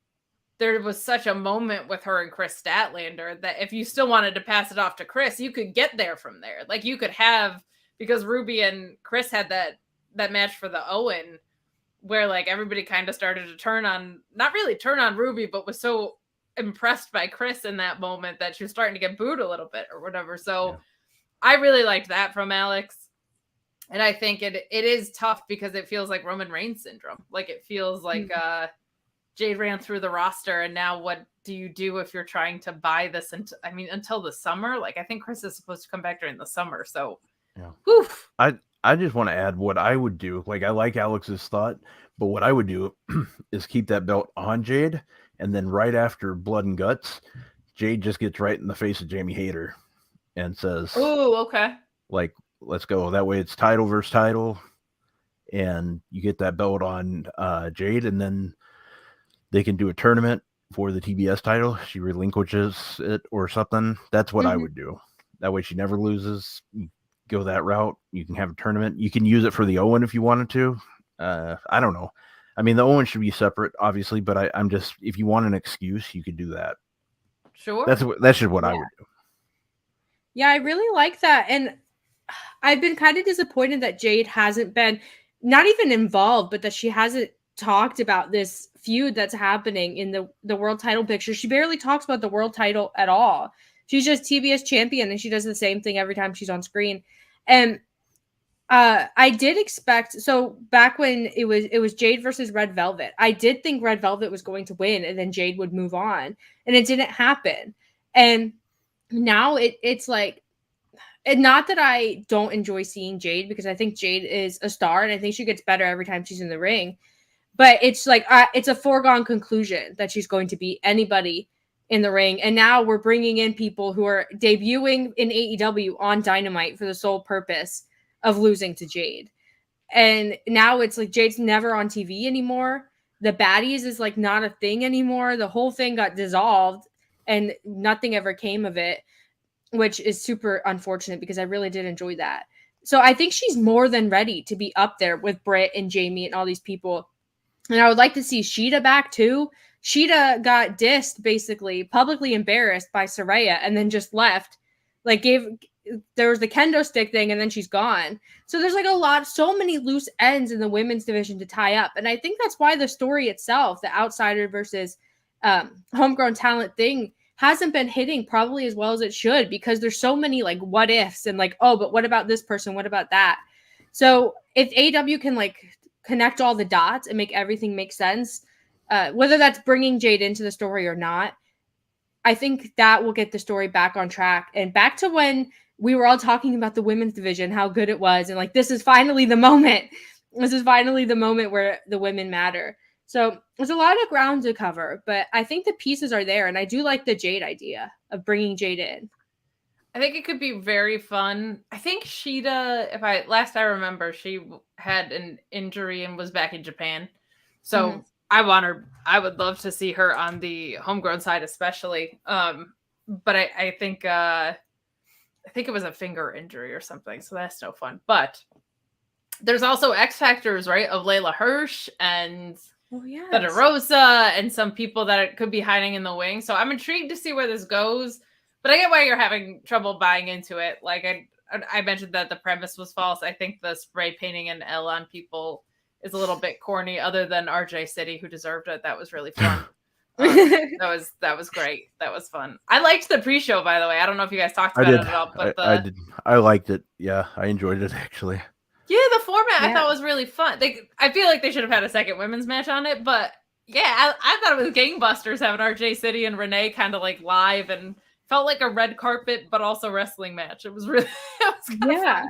there was such a moment with her and Chris Statlander that if you still wanted to pass it off to Chris, you could get there from there. Like you could have, because Ruby and Chris had that match for the Owen where like everybody kind of started to not really turn on Ruby, but was so impressed by Chris in that moment that she was starting to get booed a little bit or whatever. So I really liked that from Alex. And I think it is tough because it feels like Roman Reigns syndrome. Like it feels like Jade ran through the roster, and now what do you do if you're trying to buy this? Until the summer. Like I think Chris is supposed to come back during the summer. So, oof. I just want to add what I would do. Like I like Alex's thought, but what I would do is keep that belt on Jade, and then right after Blood and Guts, Jade just gets right in the face of Jamie Hayter and says, "Oh, okay." Like, let's go. That way it's title versus title, and you get that belt on Jade, and then they can do a tournament for the TBS title. She relinquishes it or something. That's what I would do. That way she never loses. You go that route. You can have a tournament. You can use it for the Owen if you wanted to. I don't know. I mean, the Owen should be separate, obviously, but I'm just, if you want an excuse, you could do that. Sure. That's just what I would do. Yeah, I really like that. And I've been kind of disappointed that Jade hasn't been not even involved, but that she hasn't talked about this feud that's happening in the world title picture. She barely talks about the world title at all. She's just TBS champion and she does the same thing every time she's on screen. And I did expect, so back when it was Jade versus Red Velvet, I did think Red Velvet was going to win and then Jade would move on, and it didn't happen. And now it's like, and not that I don't enjoy seeing Jade, because I think Jade is a star and I think she gets better every time she's in the ring. But it's like, it's a foregone conclusion that she's going to beat anybody in the ring. And now we're bringing in people who are debuting in AEW on Dynamite for the sole purpose of losing to Jade. And now it's like Jade's never on TV anymore. The Baddies is like not a thing anymore. The whole thing got dissolved and nothing ever came of it, which is super unfortunate because I really did enjoy that. So I think she's more than ready to be up there with Britt and Jamie and all these people. And I would like to see Shida back too. Shida got dissed, basically, publicly embarrassed by Saraya, and then just left. Like there was the kendo stick thing, and then she's gone. So there's like so many loose ends in the women's division to tie up. And I think that's why the story itself, the outsider versus homegrown talent thing, hasn't been hitting probably as well as it should, because there's so many like what ifs and like, oh, but what about this person? What about that? So if AEW can like connect all the dots and make everything make sense, whether that's bringing Jade into the story or not, I think that will get the story back on track and back to when we were all talking about the women's division, how good it was. And like, this is finally the moment. This is finally the moment where the women matter. So there's a lot of ground to cover, but I think the pieces are there. And I do like the Jade idea of bringing Jade in. I think it could be very fun. I think Shida, last I remember, she had an injury and was back in Japan. So I would love to see her on the homegrown side, especially. But I think it was a finger injury or something, so that's no fun. But there's also X Factors, right? Of Layla Hirsch and Thunder Rosa and some people that could be hiding in the wing. So I'm intrigued to see where this goes. But I get why you're having trouble buying into it. Like I mentioned that the premise was false. I think the spray painting an L on people is a little bit corny, other than RJ City, who deserved it. That was really fun. That was great. That was fun. I liked the pre-show, by the way. I don't know if you guys talked about it at all, but I did. I liked it. Yeah, I enjoyed it actually. Yeah, the format I thought was really fun. I feel like they should have had a second women's match on it, but yeah, I thought it was gangbusters having RJ City and Renee kind of like live and felt like a red carpet, but also wrestling match. It was really, fun.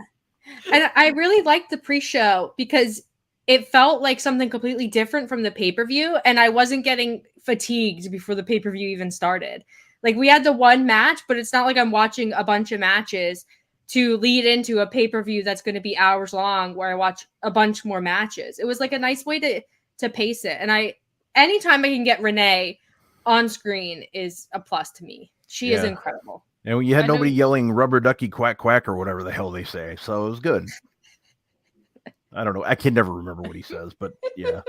And I really liked the pre-show because it felt like something completely different from the pay-per-view, and I wasn't getting fatigued before the pay-per-view even started. Like, we had the one match, but it's not like I'm watching a bunch of matches to lead into a pay-per-view that's going to be hours long where I watch a bunch more matches. It was like a nice way to pace it. And anytime I can get Renee on screen is a plus to me. She is incredible. And you had nobody yelling "rubber ducky quack quack" or whatever the hell they say, so it was good. I don't know. I can never remember what he says, but yeah.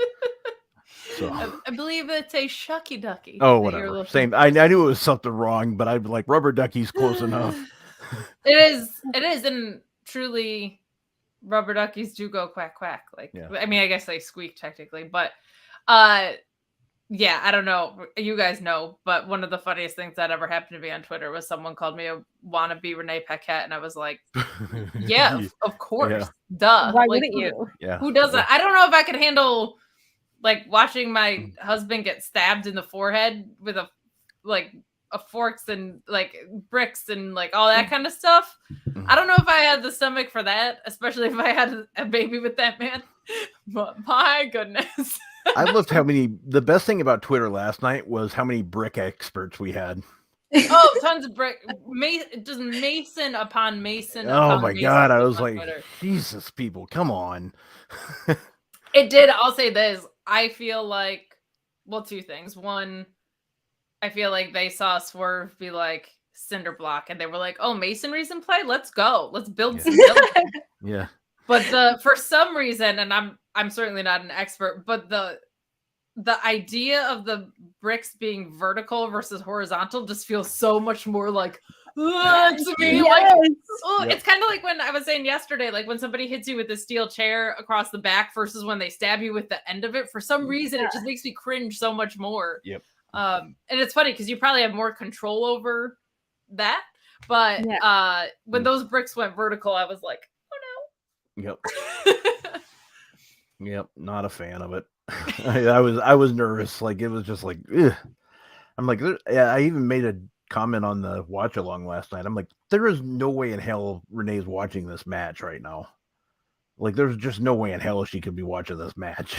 So I believe it's a shucky ducky. Oh, whatever. Same. I knew it was something wrong, but I'd be like, rubber ducky's close enough. It is, and truly, rubber duckies do go quack quack. Like, I mean, I guess they squeak technically, but yeah, I don't know. You guys know, but one of the funniest things that ever happened to me on Twitter was someone called me a wannabe Renee Paquette, and I was like, yeah, of course. Duh. Why wouldn't you? Yeah. Who doesn't? I don't know if I could handle like watching my husband get stabbed in the forehead with a forks and like bricks and like all that kind of stuff. I don't know if I had the stomach for that, especially if I had a baby with that man. But my goodness. I loved the best thing about Twitter last night was how many brick experts we had. Oh, tons of brick. Just mason upon mason. Oh my God. I was like, Twitter. Jesus, people, come on. It did. I'll say this. I feel like, well, two things. One, I feel like they saw Swerve be like cinder block and they were like, oh, masonry's in play? Let's go. Let's build some buildings. Yeah. But for some reason, and I'm certainly not an expert, but the idea of the bricks being vertical versus horizontal just feels so much more like to me. Yes. Like, it's kind of like when I was saying yesterday, like when somebody hits you with a steel chair across the back versus when they stab you with the end of it. For some reason, it just makes me cringe so much more. Yep. And it's funny because you probably have more control over that. But when those bricks went vertical, I was like, Yep. Yep. Not a fan of it. I was nervous. Like, it was just like, ugh. I'm like, I even made a comment on the watch along last night. I'm like, there is no way in hell Renee's watching this match right now. Like, there's just no way in hell she could be watching this match.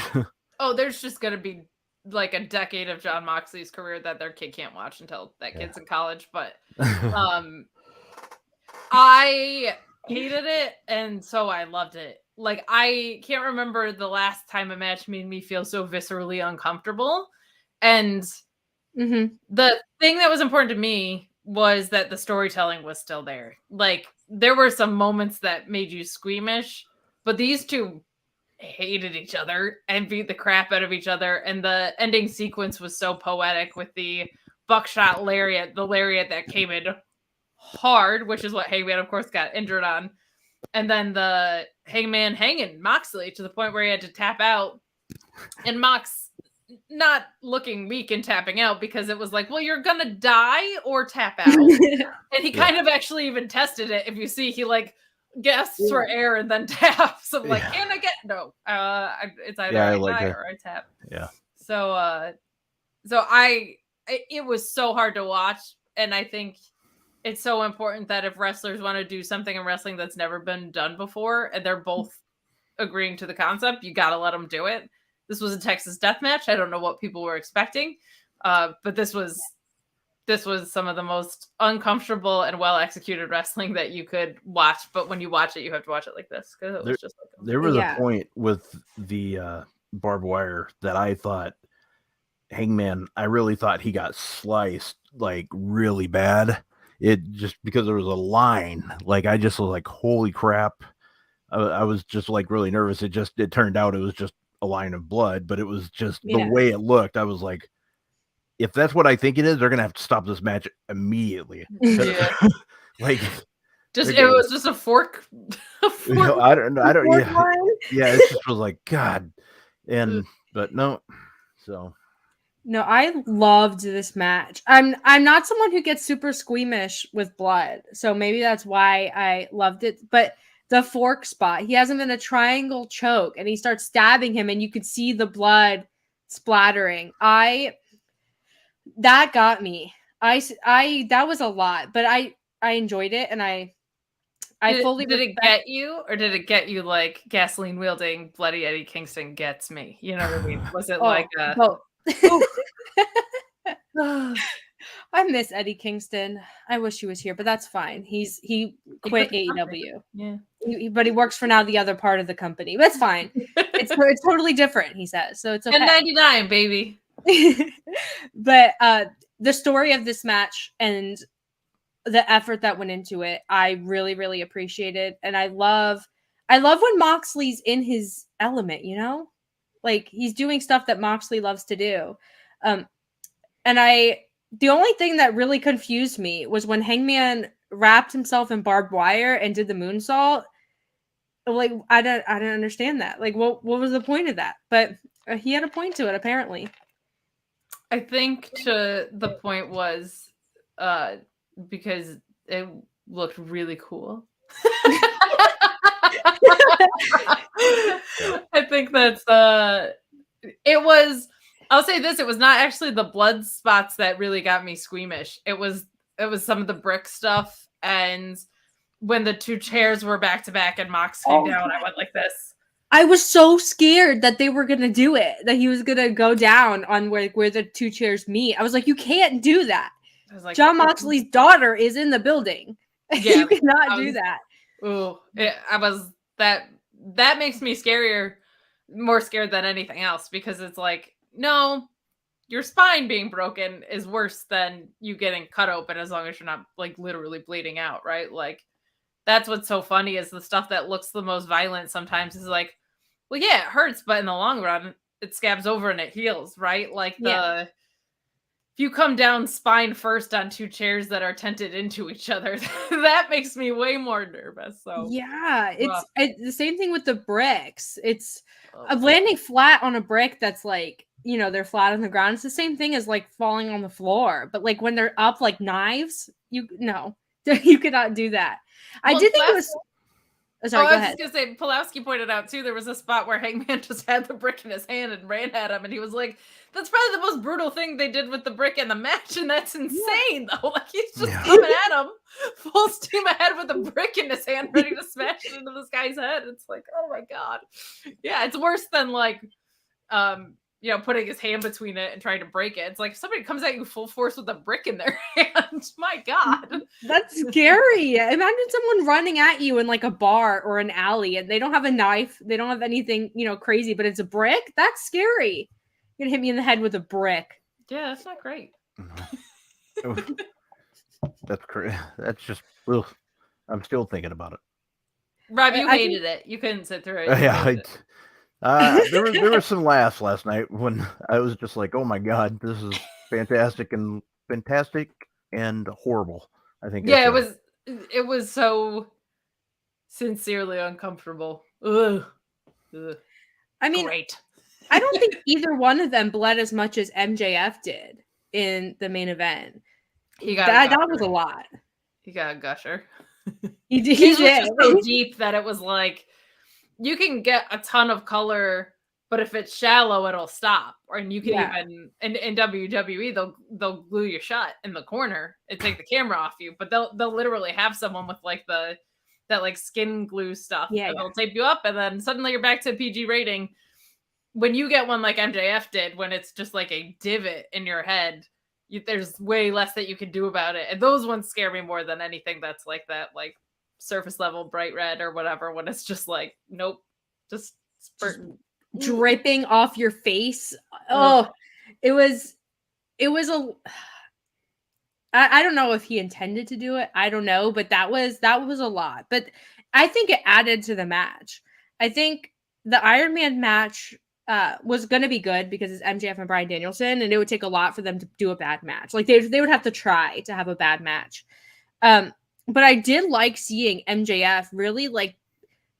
Oh, there's just going to be like a decade of Jon Moxley's career that their kid can't watch until that kid's in college. But I hated it, and so I loved it. Like, I can't remember the last time a match made me feel so viscerally uncomfortable. And the thing that was important to me was that the storytelling was still there. Like, there were some moments that made you squeamish, but these two hated each other and beat the crap out of each other. And the ending sequence was so poetic with the buckshot lariat, the lariat that came in hard, which is what Hangman, of course, got injured on. And then the Hangman hanging Moxley to the point where he had to tap out. And Mox not looking weak and tapping out because it was like, well, you're going to die or tap out. And he kind of actually even tested it. If you see, he like gasps for air and then taps. I'm like, can I get no? It's either I die or I tap. Yeah. So it was so hard to watch, and I think it's so important that if wrestlers want to do something in wrestling that's never been done before, and they're both agreeing to the concept, you got to let them do it. This was a Texas death match. I don't know what people were expecting, but this was this was some of the most uncomfortable and well executed wrestling that you could watch. But when you watch it, you have to watch it like this because it was just like there was a point with the barbed wire that I thought Hangman, I really thought he got sliced like really bad. It just because there was a line, like I just was like, holy crap. I was just like really nervous. It turned out it was just a line of blood, but it was just the way it looked. I was like, if that's what I think it is, they're gonna have to stop this match immediately. Yeah. Like just it was just a fork. No, I don't yeah, it just was like God. But no, so no, I loved this match. I'm not someone who gets super squeamish with blood, so maybe that's why I loved it. But the fork spot, he has him in a triangle choke, and he starts stabbing him, and you could see the blood splattering. That got me. I that was a lot, but I enjoyed it, and I fully did it get you, or did it get you like gasoline wielding bloody Eddie Kingston gets me? You know what I mean? Was it like a? I miss Eddie Kingston. I wish he was here, but that's fine. He quit AEW. Yeah, but he works for now the other part of the company. That's fine. It's totally different. He says so. It's okay. 1099, baby. But the story of this match and the effort that went into it, I really, really appreciated, and I love when Moxley's in his element. You know, like he's doing stuff that Moxley loves to do. And the only thing that really confused me was when Hangman wrapped himself in barbed wire and did the moonsault. Like I didn't understand that. Like what was the point of that? But he had a point to it apparently. I think the point was because it looked really cool. I think that's it was. I'll say this: it was not actually the blood spots that really got me squeamish. It was some of the brick stuff, and when the two chairs were back to back and Mox came down, I went like this. I was so scared that they were gonna do it, that he was gonna go down on where the two chairs meet. I was like, you can't do that. I was like, John Moxley's daughter is in the building. Yeah, you cannot do that. Ooh, that makes me more scared than anything else, because it's like, no, your spine being broken is worse than you getting cut open, as long as you're not like literally bleeding out, right? Like that's what's so funny is the stuff that looks the most violent sometimes is like, well, yeah, it hurts, but in the long run, it scabs over and it heals, right? Like if you come down spine first on two chairs that are tented into each other, that makes me way more nervous. So yeah, it's the same thing with the bricks. It's landing flat on a brick that's like, you know, they're flat on the ground. It's the same thing as like falling on the floor, but like when they're up like knives, you cannot do that. Well, I did think it was. Sorry, go ahead. I was just gonna say, Pulowski pointed out too, there was a spot where Hangman just had the brick in his hand and ran at him, and he was like, that's probably the most brutal thing they did with the brick in the match, and that's insane though. Like he's just coming at him full steam ahead with a brick in his hand, ready to smash it into this guy's head. It's like, oh my god. Yeah, it's worse than like putting his hand between it and trying to break it. It's like if somebody comes at you full force with a brick in their hand. My God. That's scary. Imagine someone running at you in like a bar or an alley and they don't have a knife. They don't have anything, crazy, but it's a brick. That's scary. You're going to hit me in the head with a brick. Yeah, that's not great. That's crazy. That's just, ugh. I'm still thinking about it. Rob, you hated it. You couldn't sit through it. There were some laughs last night when I was just like, oh my God, this is fantastic and horrible. I think. Yeah, it was so sincerely uncomfortable. Ugh. I mean, great. I don't think either one of them bled as much as MJF did in the main event. That was a lot. He got a gusher. He did. He did. So deep that it was like, you can get a ton of color, but if it's shallow, it'll stop. And you can even in WWE, they'll glue you shut in the corner and take the camera off you. But they'll literally have someone with like that like skin glue stuff. Yeah, they'll tape you up, and then suddenly you're back to PG rating. When you get one like MJF did, when it's just like a divot in your head, there's way less that you can do about it. And those ones scare me more than anything that's like that, like surface level bright red or whatever, when it's just like, nope, just spurting. Dripping off your face. Oh, it was a I don't know if he intended to do it. I don't know, but that was a lot. But I think it added to the match. I think the Iron Man match was going to be good because it's MJF and Bryan Danielson, and it would take a lot for them to do a bad match. Like they would have to try to have a bad match. But I did like seeing MJF really like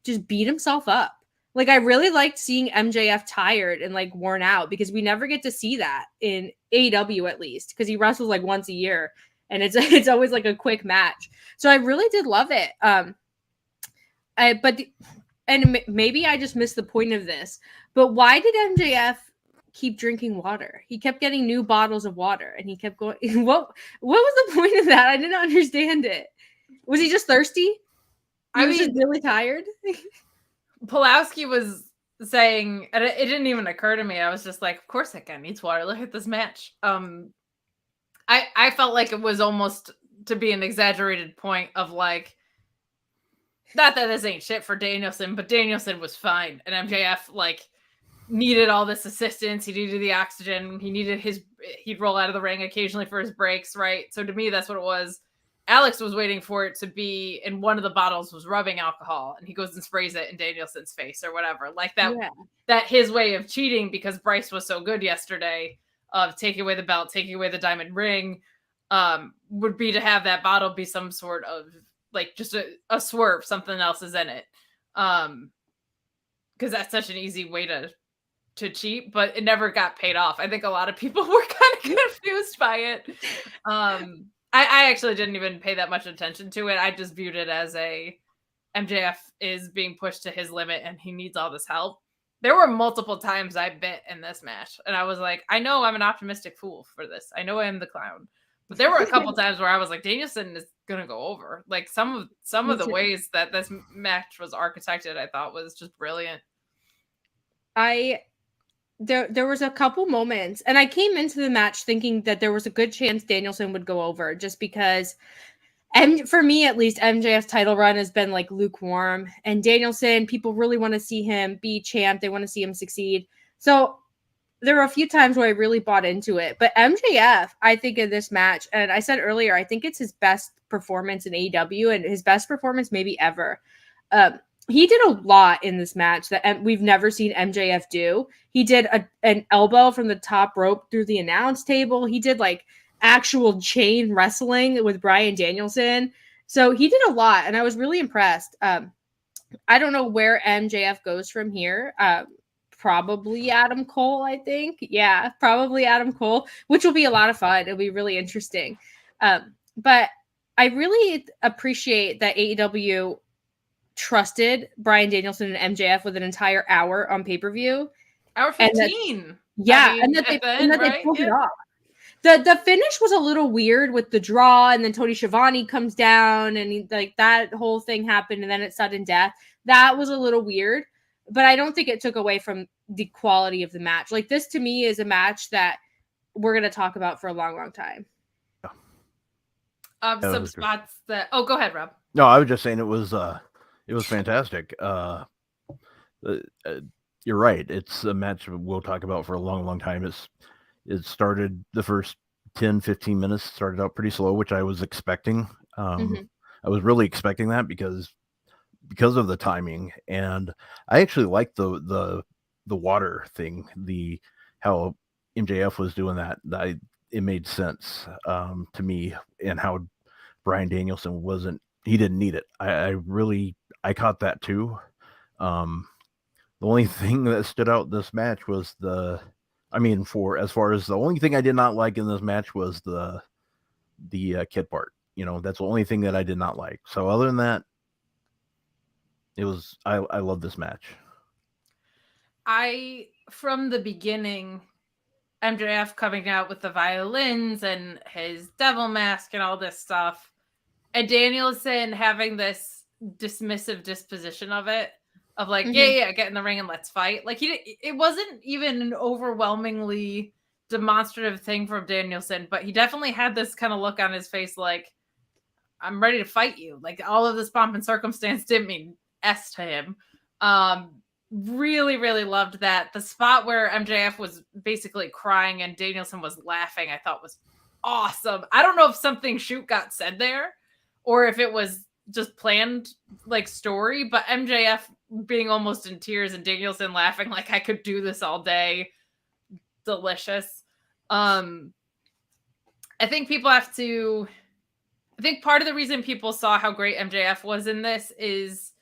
just beat himself up. Like I really liked seeing MJF tired and like worn out because we never get to see that in AEW at least because he wrestles like once a year and it's always like a quick match. So I really did love it. Maybe I just missed the point of this, but why did MJF keep drinking water? He kept getting new bottles of water and he kept going. What was the point of that? I didn't understand it. Was he just thirsty? I was just really tired. Pulowski was saying, and it didn't even occur to me. I was just like, of course that guy needs water. Look at this match. I felt like it was almost to be an exaggerated point of like, not that this ain't shit for Danielson, but Danielson was fine. And MJF like needed all this assistance. He needed the oxygen. He'd roll out of the ring occasionally for his breaks, right? So to me, that's what it was. Alex was waiting for it to be, and one of the bottles was rubbing alcohol, and he goes and sprays it in Danielson's face or whatever. Like that, that his way of cheating because Bryce was so good yesterday of taking away the belt, taking away the diamond ring, would be to have that bottle be some sort of like just a swerve, something else is in it. Because that's such an easy way to cheat, but it never got paid off. I think a lot of people were kind of confused by it. I actually didn't even pay that much attention to it. I just viewed it as MJF is being pushed to his limit and he needs all this help. There were multiple times I bit in this match and I was like, I know I'm an optimistic fool for this. I know I am the clown. But there were a couple times where I was like, Danielson is going to go over. Like some of the ways that this match was architected, I thought was just brilliant. There was a couple moments, and I came into the match thinking that there was a good chance Danielson would go over just because, and for me at least, MJF's title run has been like lukewarm, and Danielson, people really want to see him be champ. They want to see him succeed. So there were a few times where I really bought into it, but MJF, I think in this match, and I said earlier, I think it's his best performance in AEW and his best performance maybe ever. He did a lot in this match that we've never seen MJF do. He did an elbow from the top rope through the announce table. He did like actual chain wrestling with Bryan Danielson. So he did a lot, and I was really impressed. I don't know where MJF goes from here. Probably Adam Cole, I think. Yeah, probably Adam Cole, which will be a lot of fun. It'll be really interesting. But I really appreciate that AEW trusted Bryan Danielson and MJF with an entire hour on pay-per-view. Hour 15. And that they pulled it off. The finish was a little weird with the draw, and then Tony Schiavone comes down, and like that whole thing happened, and then it's sudden death. That was a little weird, but I don't think it took away from the quality of the match. Like this to me is a match that we're going to talk about for a long, long time. Some spots that. Oh, go ahead, Rob. No, I was just saying it was fantastic. You're right. It's a match we'll talk about for a long, long time. It started the first 10, 15 minutes started out pretty slow, which I was expecting. I was really expecting that because of the timing, and I actually liked the water thing, how MJF was doing that. It made sense to me, and how Bryan Danielson he didn't need it. I caught that too. The only thing that stood out this match was the only thing I did not like in this match was the kid part. That's the only thing that I did not like. So other than that, I love this match. From the beginning, MJF coming out with the violins and his devil mask and all this stuff, and Danielson having this dismissive disposition of it, of like, yeah, get in the ring and let's fight. Like it wasn't even an overwhelmingly demonstrative thing from Danielson, but he definitely had this kind of look on his face like, I'm ready to fight you. Like, all of this pomp and circumstance didn't mean S to him. Really, really loved that. The spot where MJF was basically crying and Danielson was laughing, I thought was awesome. I don't know if something got said there or if it was just planned like story, but MJF being almost in tears and Danielson laughing like I could do this all day. Delicious. I think part of the reason people saw how great MJF was in this is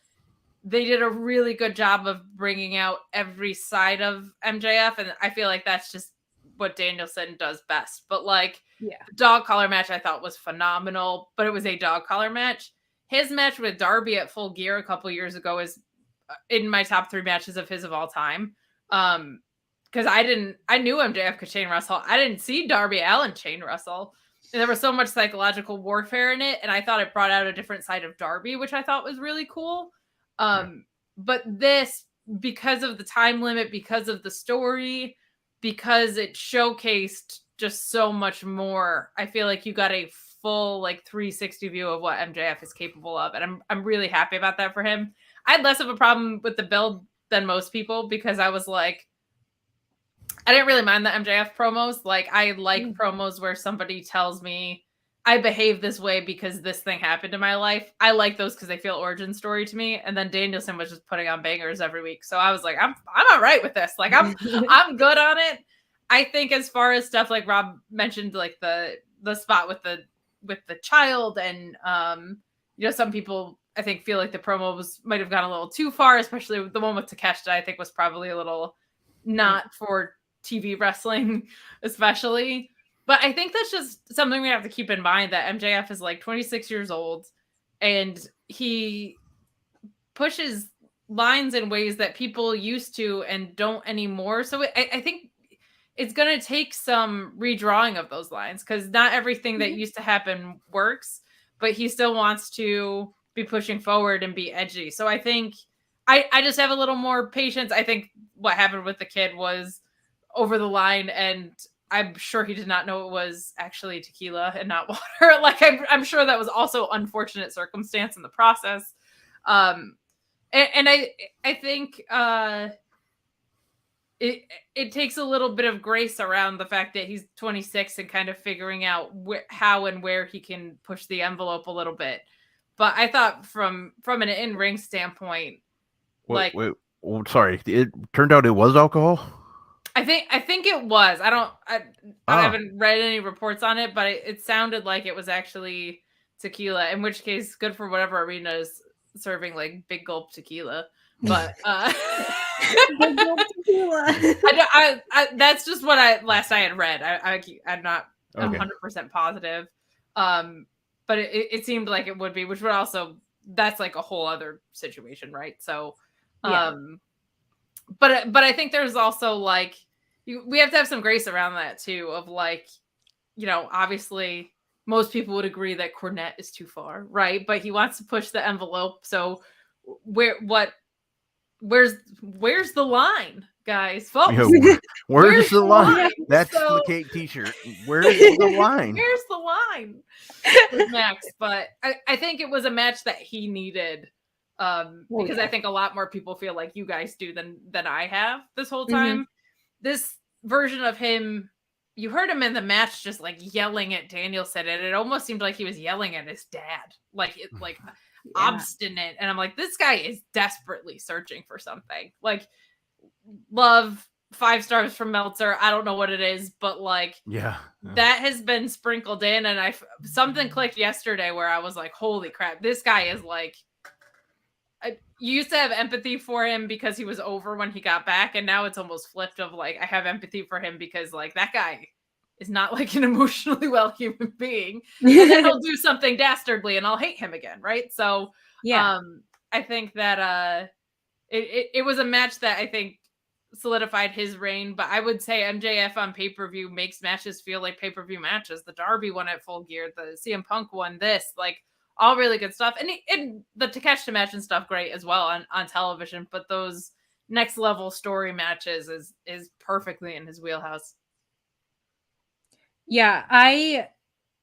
they did a really good job of bringing out every side of MJF. And I feel like that's just what Danielson does best. But like the dog collar match, I thought was phenomenal, but it was a dog collar match. His match with Darby at Full Gear a couple years ago is in my top 3 matches of his of all time. Because I knew MJF could chain wrestle. I didn't see Darby Allin chain wrestle. And there was so much psychological warfare in it. And I thought it brought out a different side of Darby, which I thought was really cool. But this, because of the time limit, because of the story, because it showcased just so much more, I feel like you got a full like 360 view of what MJF is capable of. And I'm really happy about that for him. I had less of a problem with the build than most people because I was like, I didn't really mind the MJF promos. Like, I like promos where somebody tells me I behave this way because this thing happened in my life. I like those because they feel origin story to me. And then Danielson was just putting on bangers every week. So I was like, I'm all right with this. Like, I'm good on it. I think as far as stuff like Rob mentioned, like the spot with the child and some people I think feel like the promo might have gone a little too far, especially the one with Takeshita. I think was probably a little not for TV wrestling, especially. But I think that's just something we have to keep in mind, that MJF is like 26 years old and he pushes lines in ways that people used to and don't anymore. So I think it's going to take some redrawing of those lines because not everything that used to happen works, but he still wants to be pushing forward and be edgy. So I think I just have a little more patience. I think what happened with the kid was over the line, and I'm sure he did not know it was actually tequila and not water. Like, I'm sure that was also unfortunate circumstance in the process. And I think it takes a little bit of grace around the fact that he's 26 and kind of figuring out how and where he can push the envelope a little bit. But I thought from an in-ring standpoint, wait, sorry, it turned out it was alcohol. I think it was. I haven't read any reports on it, but it sounded like it was actually tequila. In which case, good for whatever arena is serving like big gulp tequila. But big gulp tequila. That's just what I had read. I'm not 100% positive. But it seemed like it would be, which would also, that's like a whole other situation, right? So, but I think there's also like, we have to have some grace around that too, of like, obviously most people would agree that Cornette is too far, right? But he wants to push the envelope. So where's the line, guys? Folks, where's the line? That's the cake t-shirt. Where's the line? Where's the line with Max? But I think it was a match that he needed. Because I think a lot more people feel like you guys do than I have this whole time. Mm-hmm. This version of him, you heard him in the match just like yelling at Danielson, and it almost seemed like he was yelling at his dad, obstinate. And I'm like, this guy is desperately searching for something. Like, love 5 stars from Meltzer. I don't know what it is, but like, that has been sprinkled in, and something clicked yesterday where I was like, holy crap, this guy is like. You used to have empathy for him because he was over when he got back, and now it's almost flipped of like, I have empathy for him because like that guy is not like an emotionally well human being, and then he'll do something dastardly and I'll hate him again, right? So I think that it was a match that I think solidified his reign, but I would say MJF on pay-per-view makes matches feel like pay-per-view matches. The Darby one at Full Gear, the CM Punk one, like all really good stuff. And the Takeshita match and stuff, great as well on television. But those next level story matches is perfectly in his wheelhouse. Yeah, I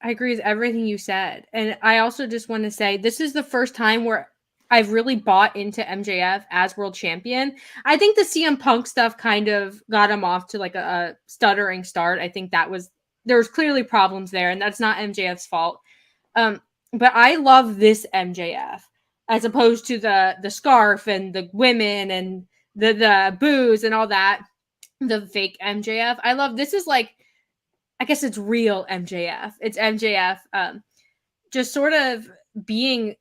agree with everything you said. And I also just want to say this is the first time where I've really bought into MJF as world champion. I think the CM Punk stuff kind of got him off to like a stuttering start. I think there was clearly problems there, and that's not MJF's fault. But I love this MJF as opposed to the scarf and the women and the booze and all that. The fake MJF. I love this is like I guess it's real MJF. It's MJF just sort of being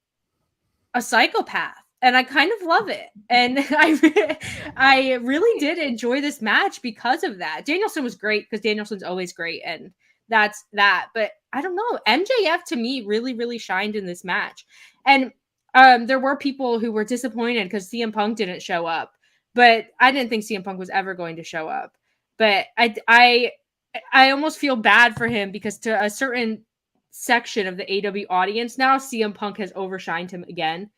a psychopath. And I kind of love it. And I really did enjoy this match because of that. Danielson was great because Danielson's always great. And that's that. But I don't know. MJF to me really, really shined in this match. And there were people who were disappointed because CM Punk didn't show up. But I didn't think CM Punk was ever going to show up. But I almost feel bad for him because to a certain section of the AEW audience now, CM Punk has overshined him again.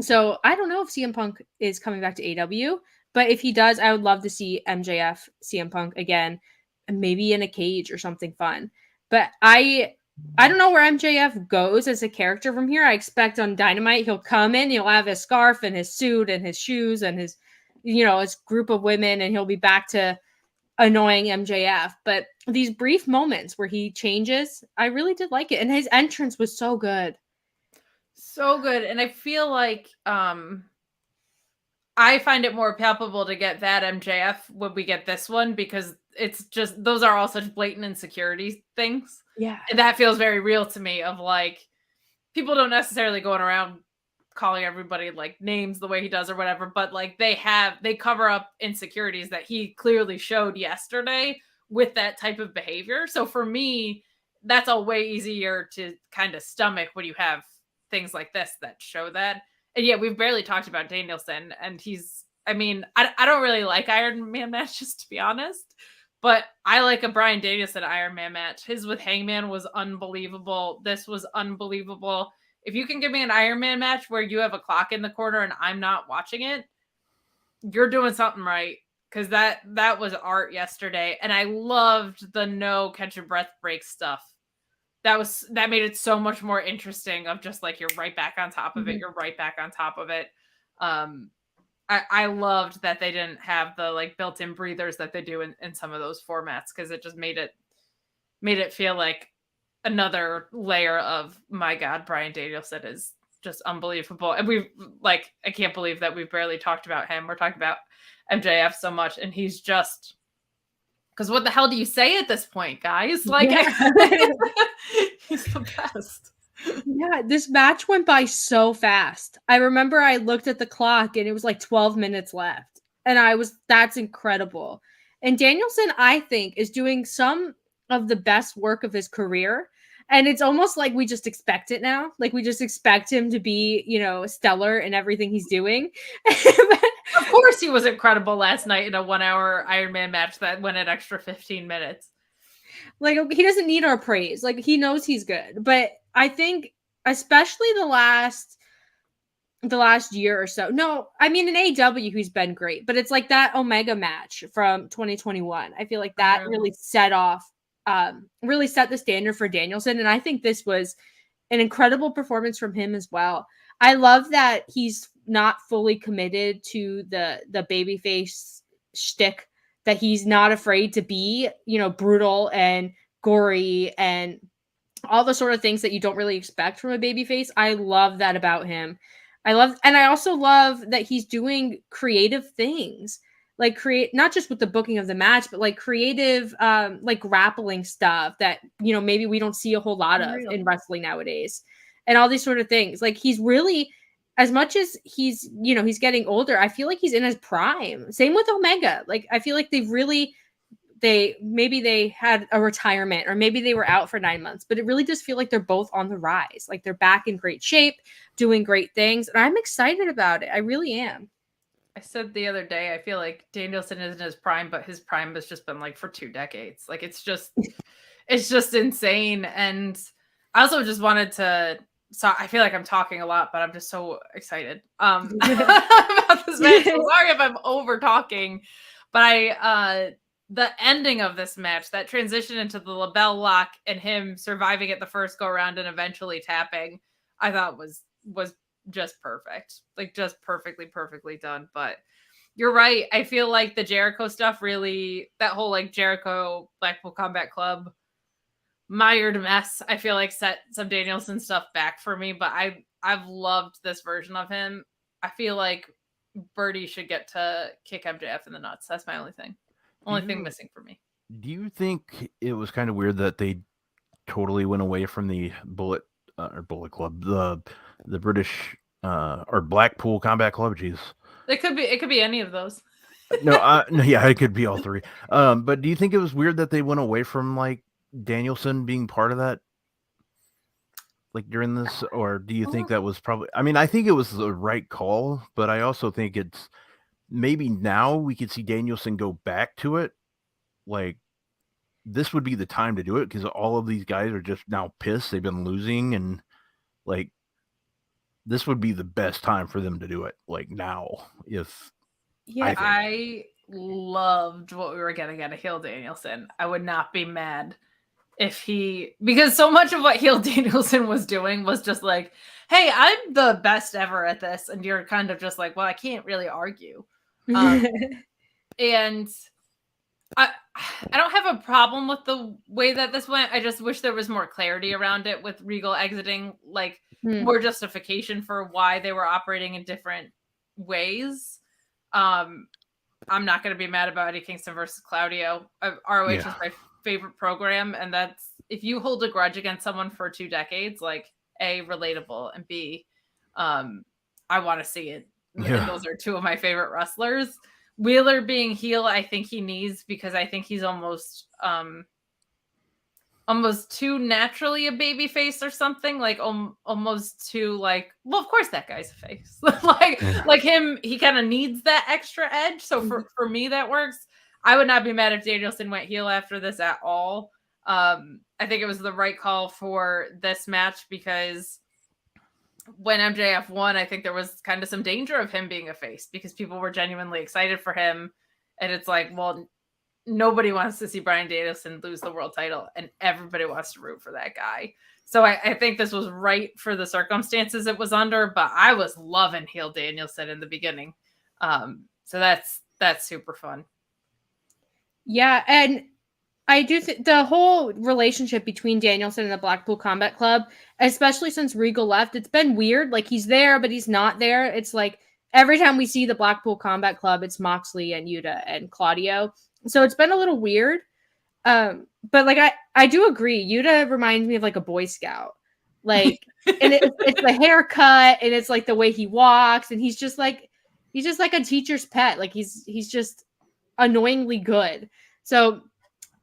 So I don't know if CM Punk is coming back to AEW, but if he does, I would love to see MJF CM Punk again, maybe in a cage or something fun. But I don't know where MJF goes as a character from here. I expect on Dynamite he'll come in, he'll have his scarf and his suit and his shoes and his his group of women, and he'll be back to annoying MJF. But these brief moments where he changes, I really did like it. And his entrance was so good. So good. And I feel like I find it more palpable to get that MJF when we get this one, because it's just those are all such blatant insecurity things. Yeah. And that feels very real to me, of like people don't necessarily going around calling everybody like names the way he does or whatever, but like they cover up insecurities that he clearly showed yesterday with that type of behavior. So for me, that's a way easier to kind of stomach when you have things like this that show that. And yeah, we've barely talked about Danielson, and I don't really like Iron Man matches, to be honest, but I like a Bryan Danielson Iron Man match. His with Hangman was unbelievable. This was unbelievable. If you can give me an Iron Man match where you have a clock in the corner and I'm not watching it, you're doing something right. Because that was art yesterday. And I loved the no catch your breath break stuff. That made it so much more interesting, of just like, you're right back on top of it. You're right back on top of it. I loved that they didn't have the like built-in breathers that they do in some of those formats, because it just made it feel like another layer of, my God, Bryan Danielson is just unbelievable. And I can't believe that we've barely talked about him. We're talking about MJF so much, and he's just, because what the hell do you say at this point, guys? Like, yeah. He's the best. Yeah, this match went by so fast. I remember I looked at the clock and it was like 12 minutes left. And that's incredible. And Danielson, I think, is doing some of the best work of his career. And it's almost like we just expect it now. Like we just expect him to be, stellar in everything he's doing. Of course he was incredible last night in a 1 hour Iron Man match that went an extra 15 minutes. Like, he doesn't need our praise. Like, he knows he's good. But I think especially the last year or so. No, I mean in AEW he's been great, but it's like that Omega match from 2021. I feel like that really set the standard for Danielson, and I think this was an incredible performance from him as well. I love that he's not fully committed to the babyface shtick, that he's not afraid to be, brutal and gory and all the sort of things that you don't really expect from a babyface. I love that about him. I also love that he's doing creative things, like not just with the booking of the match, but like creative, like grappling stuff that, maybe we don't see a whole lot of in wrestling nowadays, and all these sort of things. Like, he's really, as much as he's, he's getting older, I feel like he's in his prime. Same with Omega. Like, I feel like maybe they had a retirement, or maybe they were out for 9 months, but it really does feel like they're both on the rise. Like, they're back in great shape, doing great things. And I'm excited about it. I really am. I said the other day, I feel like Danielson isn't his prime, but his prime has just been like for 2 decades. Like, it's just insane. And I also just wanted to, so I feel like I'm talking a lot, but I'm just so excited about this match. So sorry if I'm over talking, but the ending of this match, that transition into the label lock and him surviving it the first go around and eventually tapping, I thought was just perfect. Like just perfectly done. But you're right. I feel like the Jericho stuff really, that whole like Jericho Blackpool Combat Club mired mess, I feel like set some Danielson stuff back for me, but I've loved this version of him. I feel like Birdie should get to kick MJF in the nuts. That's my only thing. Only thing missing for me. Do you think it was kind of weird that they totally went away from the Bullet Club, the British or Blackpool Combat Club? Jeez. It could be any of those. No, yeah, it could be all three. But do you think it was weird that they went away from like Danielson being part of that, like during this, or do you think that was probably? I mean, I think it was the right call, but I also think it's maybe now we could see Danielson go back to it. Like this would be the time to do it because all of these guys are just now pissed. They've been losing, and like this would be the best time for them to do it. Like now, if I loved what we were getting out of heel Danielson. I would not be mad if because so much of what heel Danielson was doing was just like, hey, I'm the best ever at this. And you're kind of just like, well, I can't really argue. And I don't have a problem with the way that this went. I just wish there was more clarity around it with Regal exiting, like more justification for why they were operating in different ways. I'm not going to be mad about Eddie Kingston versus Claudio. ROH is my favorite program, and that's if you hold a grudge against someone for 2 decades, like A, relatable, and B, I want to see it. Yeah. And those are 2 of my favorite wrestlers. Wheeler being heel, I think he needs because I think he's almost too naturally a baby face or something, like almost too like, well, of course that guy's a face. like him, he kind of needs that extra edge. So for me, that works. I would not be mad if Danielson went heel after this at all. I think it was the right call for this match because when MJF won, I think there was kind of some danger of him being a face because people were genuinely excited for him. And it's like, well, nobody wants to see Bryan Danielson lose the world title and everybody wants to root for that guy. So I think this was right for the circumstances it was under, but I was loving heel Danielson in the beginning. So that's super fun. Yeah. And I do think the whole relationship between Danielson and the Blackpool Combat Club, especially since Regal left, it's been weird. Like he's there, but he's not there. It's like every time we see the Blackpool Combat Club, it's Moxley and Yuta and Claudio. So it's been a little weird. But like I do agree. Yuta reminds me of like a Boy Scout. Like and it's the haircut and it's like the way he walks and he's just like a teacher's pet. Like he's just annoyingly good. So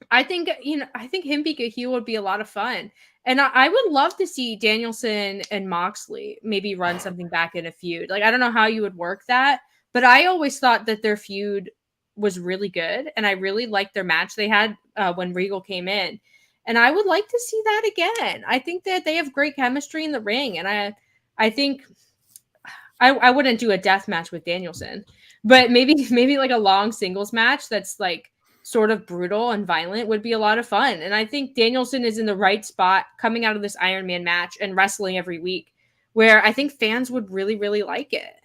I think him being a heel would be a lot of fun. And I would love to see Danielson and Moxley maybe run something back in a feud. Like, I don't know how you would work that, but I always thought that their feud was really good. And I really liked their match they had when Regal came in. And I would like to see that again. I think that they have great chemistry in the ring. And I think I wouldn't do a death match with Danielson, but maybe like a long singles match that's like sort of brutal and violent would be a lot of fun. And I think Danielson is in the right spot coming out of this Iron Man match and wrestling every week where I think fans would really, really like it.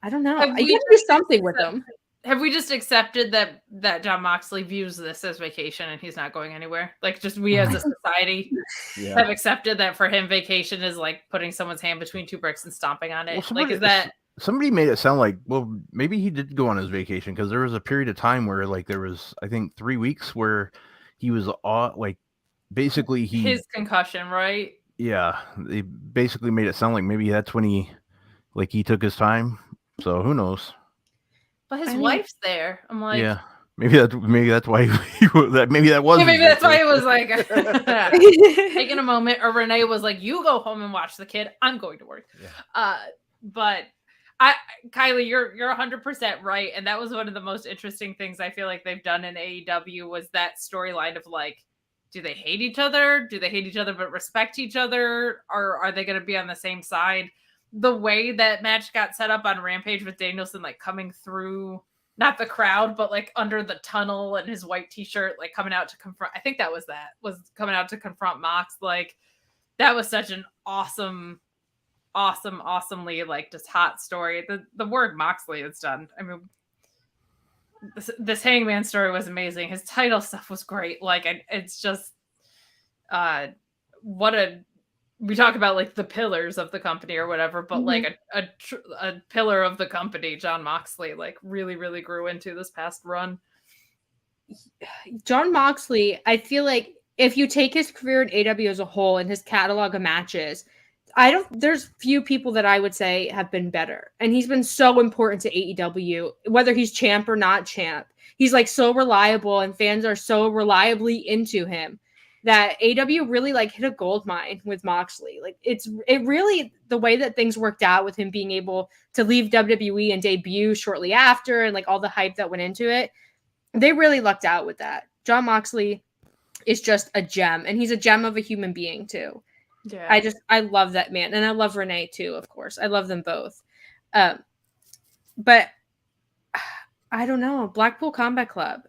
I don't know. I get to do something with them. Have we just accepted that Jon Moxley views this as vacation and he's not going anywhere? Like just we as a society have accepted that for him vacation is like putting someone's hand between 2 bricks and stomping on it. Well, is that somebody made it sound like, well, maybe he did go on his vacation because there was a period of time where like there was, I think 3 weeks where he was like basically his concussion, right? Yeah. They basically made it sound like maybe that's when he took his time. So who knows? But his wife's there. I'm like, yeah, maybe that's why maybe that's why he was like taking a moment. Or Renee was like, "You go home and watch the kid. I'm going to work." Yeah. But Kiley, you're 100% right, and that was one of the most interesting things I feel like they've done in AEW was that storyline of like, do they hate each other? Do they hate each other but respect each other? Or are they going to be on the same side? The way that match got set up on Rampage with Danielson like coming through not the crowd, but like under the tunnel and his white t-shirt, like coming out to confront. I think that was coming out to confront Mox. Like that was such an awesomely like just hot story. The word Moxley is done. I mean, this Hangman story was amazing. His title stuff was great. Like it's just we talk about like the pillars of the company or whatever, but like a pillar of the company, Jon Moxley, like really grew into this past run. Jon Moxley, I feel like if you take his career in AEW as a whole and his catalog of matches, there's few people that I would say have been better. And he's been so important to AEW, whether he's champ or not champ. He's like so reliable and fans are so reliably into him that AEW really like hit a gold mine with Moxley. Like it really, the way that things worked out with him being able to leave WWE and debut shortly after and like all the hype that went into it, they really lucked out with that. Jon Moxley is just a gem, and he's a gem of a human being too. Yeah. I love that man. And I love Renee too, of course. I love them both. But I don't know. Blackpool Combat Club.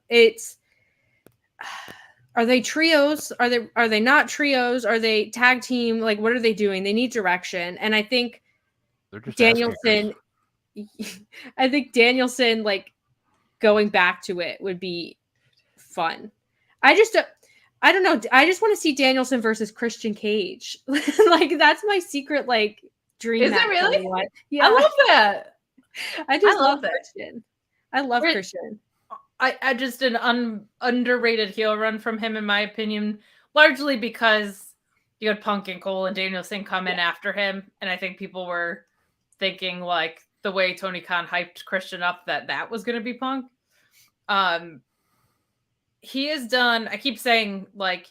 Are they trios? Are they not trios? Are they tag team? Like, what are they doing? They need direction. And I think Danielson, like going back to it would be fun. I don't know. I just want to see Danielson versus Christian Cage. Like that's my secret like dream. Is it really? Yeah, I love that. I love that. Christian. I love Christian. I just an underrated heel run from him, in my opinion, largely because you had Punk and Cole and Danielson come in after him, and I think people were thinking like the way Tony Khan hyped Christian up that was going to be Punk. He has done, I keep saying, like,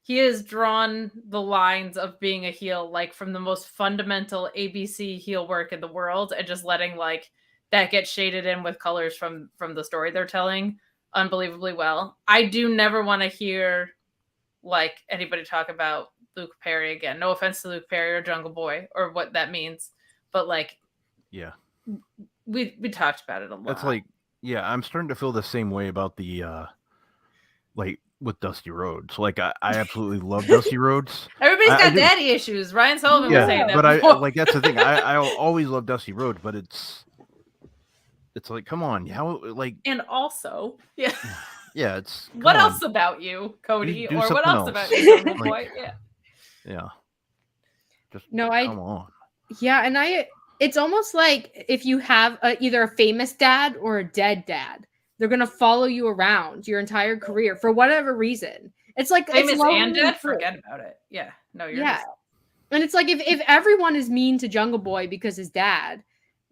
he has drawn the lines of being a heel, like, from the most fundamental ABC heel work in the world and just letting, like, that get shaded in with colors from the story they're telling unbelievably well. I do never want to hear, like, anybody talk about Luke Perry again. No offense to Luke Perry or Jungle Boy or what that means. But, like, yeah, we talked about it a lot. That's like, yeah, I'm starting to feel the same way about the, like with Dusty Rhodes. Like I absolutely love Dusty Rhodes. Everybody's got daddy issues. Ryan Sullivan was saying that. But before. I like that's the thing. I always love Dusty Rhodes, but it's like, come on, how like and also yeah, it's what else about you, Cody, do or what else about you, Jungle Boy? Yeah. Just come on. Yeah, and it's almost like if you have either a famous dad or a dead dad. They're going to follow you around your entire career for whatever reason. It's like famous and dead, forget about it. Yeah. No, you're just... And it's like if everyone is mean to Jungle Boy because his dad,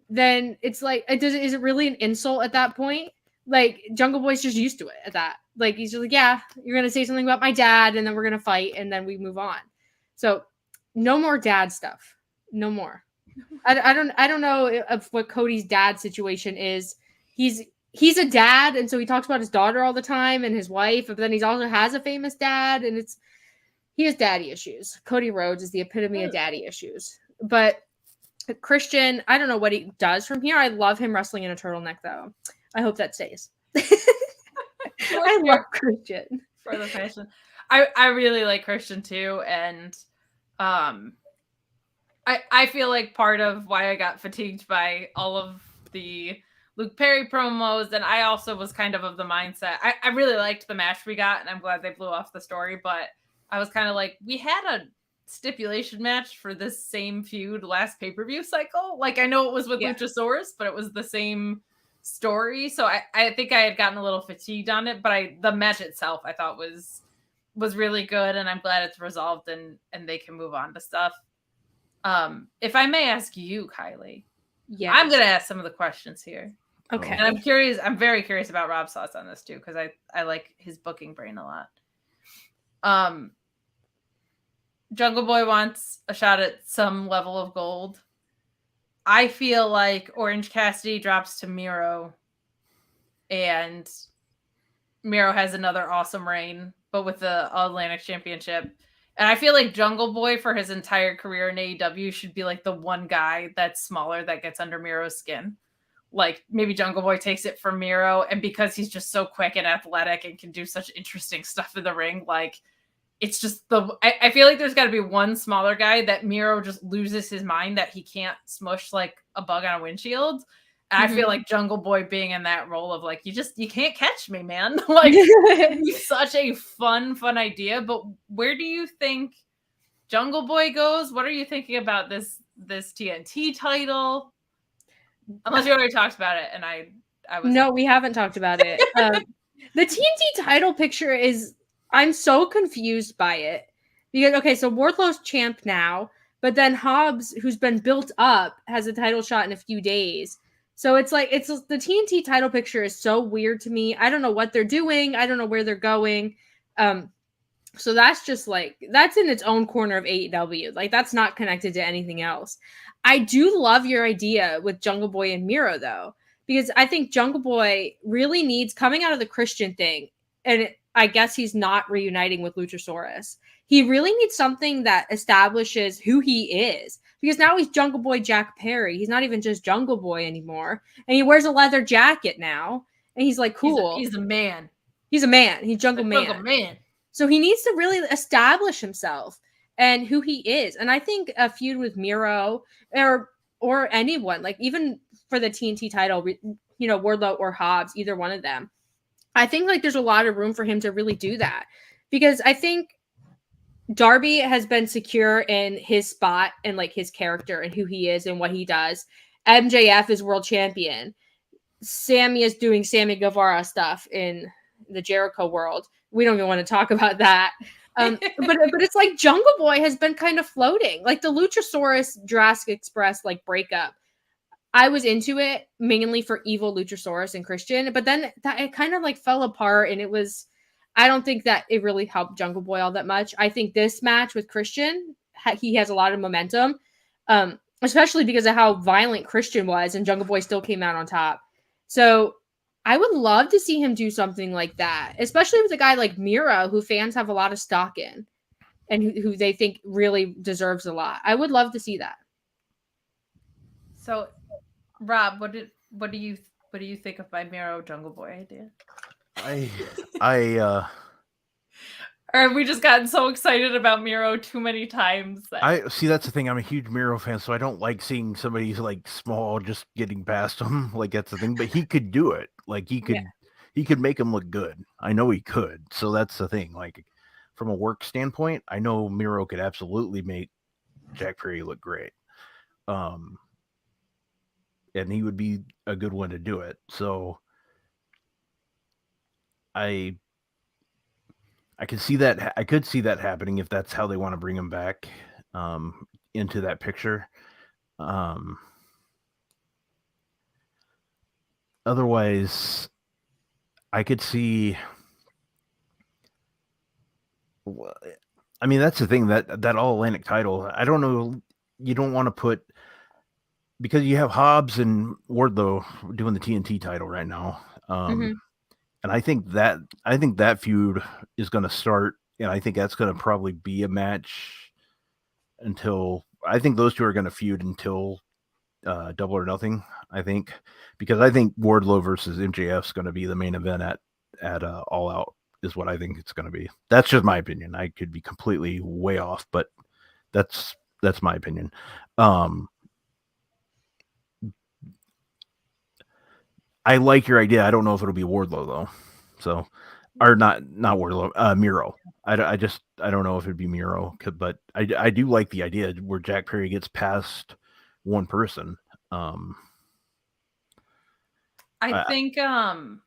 then it's like is it really an insult at that point? Like Jungle Boy's just used to it at that. Like he's just like, yeah, you're going to say something about my dad and then we're going to fight and then we move on. So no more dad stuff. No more. I don't know of what Cody's dad situation is. He's a dad, and so he talks about his daughter all the time and his wife, but then he also has a famous dad, and he has daddy issues. Cody Rhodes is the epitome of daddy issues. But Christian, I don't know what he does from here. I love him wrestling in a turtleneck, though. I hope that stays. I love Christian. For the fashion. I really like Christian, too, and I feel like part of why I got fatigued by all of the Luke Perry promos, and I also was kind of the mindset. I really liked the match we got, and I'm glad they blew off the story, but I was kind of like, we had a stipulation match for this same feud last pay-per-view cycle. Like, I know it was with Luchasaurus, but it was the same story, so I think I had gotten a little fatigued on it, but the match itself I thought was really good, and I'm glad it's resolved and they can move on to stuff. If I may ask you, Kiley, I'm going to ask some of the questions here. Okay. And I'm very curious about Rob's thoughts on this too, because I like his booking brain a lot. Jungle Boy wants a shot at some level of gold. I feel like Orange Cassidy drops to Miro, and Miro has another awesome reign, but with the All-Atlantic Championship. And I feel like Jungle Boy for his entire career in AEW should be like the one guy that's smaller that gets under Miro's skin. like maybe Jungle Boy takes it from Miro, and because he's just so quick and athletic and can do such interesting stuff in the ring, like it's just I feel like there's got to be one smaller guy that Miro just loses his mind that he can't smush like a bug on a windshield. And I feel like Jungle Boy being in that role of like, you can't catch me, man. Like it'd be such a fun idea. But where do you think Jungle Boy goes? What are you thinking about this TNT title? Unless you already talked about it, and I was no, we haven't talked about it. The TNT title picture is, I'm so confused by it because okay, so Wardlow's champ now, but then Hobbs, who's been built up, has a title shot in a few days. So it's like the TNT title picture is so weird to me. I don't know what they're doing. I don't know where they're going. So that's just like, that's in its own corner of AEW. Like that's not connected to anything else. I do love your idea with Jungle Boy and Miro though, because I think Jungle Boy really needs, coming out of the Christian thing, and I guess he's not reuniting with Luchasaurus. He really needs something that establishes who he is, because now he's Jungle Boy Jack Perry. He's not even just Jungle Boy anymore. And he wears a leather jacket now. And he's like, cool. He's a man. He's a man. He's Jungle Man. Jungle Man. So he needs to really establish himself and who he is. And I think a feud with Miro or anyone, like even for the TNT title, you know, Wardlow or Hobbs, either one of them, I think like there's a lot of room for him to really do that, because I think Darby has been secure in his spot and like his character and who he is and what he does. MJF is world champion. Sammy is doing Sammy Guevara stuff in the Jericho world. We don't even want to talk about that. But it's like Jungle Boy has been kind of floating. Like the Luchasaurus Jurassic Express like breakup, I was into it mainly for evil Luchasaurus and Christian, but then that it kind of like fell apart, and it was, I don't think that it really helped Jungle Boy all that much. I think this match with Christian, he has a lot of momentum, especially because of how violent Christian was, and Jungle Boy still came out on top. So I would love to see him do something like that, especially with a guy like Miro, who fans have a lot of stock in and who they think really deserves a lot. I would love to see that. So, Rob, what do you think of my Miro Jungle Boy idea? Or have we just gotten so excited about Miro too many times? I see, that's the thing. I'm a huge Miro fan, so I don't like seeing somebody like small just getting past him. Like that's the thing. But he could do it. Like he could make him look good. I know he could. So that's the thing. Like from a work standpoint, I know Miro could absolutely make Jack Perry look great. And he would be a good one to do it. So I could see that. I could see that happening if that's how they want to bring him back into that picture. Otherwise, I could see. I mean, that's the thing, that All Atlantic title. I don't know. You don't want to put, because you have Hobbs and Wardlow doing the TNT title right now. And I think that feud is going to start, and I think that's going to probably be a match until, I think those two are going to feud until Double or Nothing, I think, because I think Wardlow versus MJF is going to be the main event at All Out, is what I think it's going to be. That's just my opinion. I could be completely way off, but that's my opinion. I like your idea. I don't know if it'll be Wardlow though. So, or not Wardlow, Miro. I don't know if it'd be Miro, but I do like the idea where Jack Perry gets past one person. I think I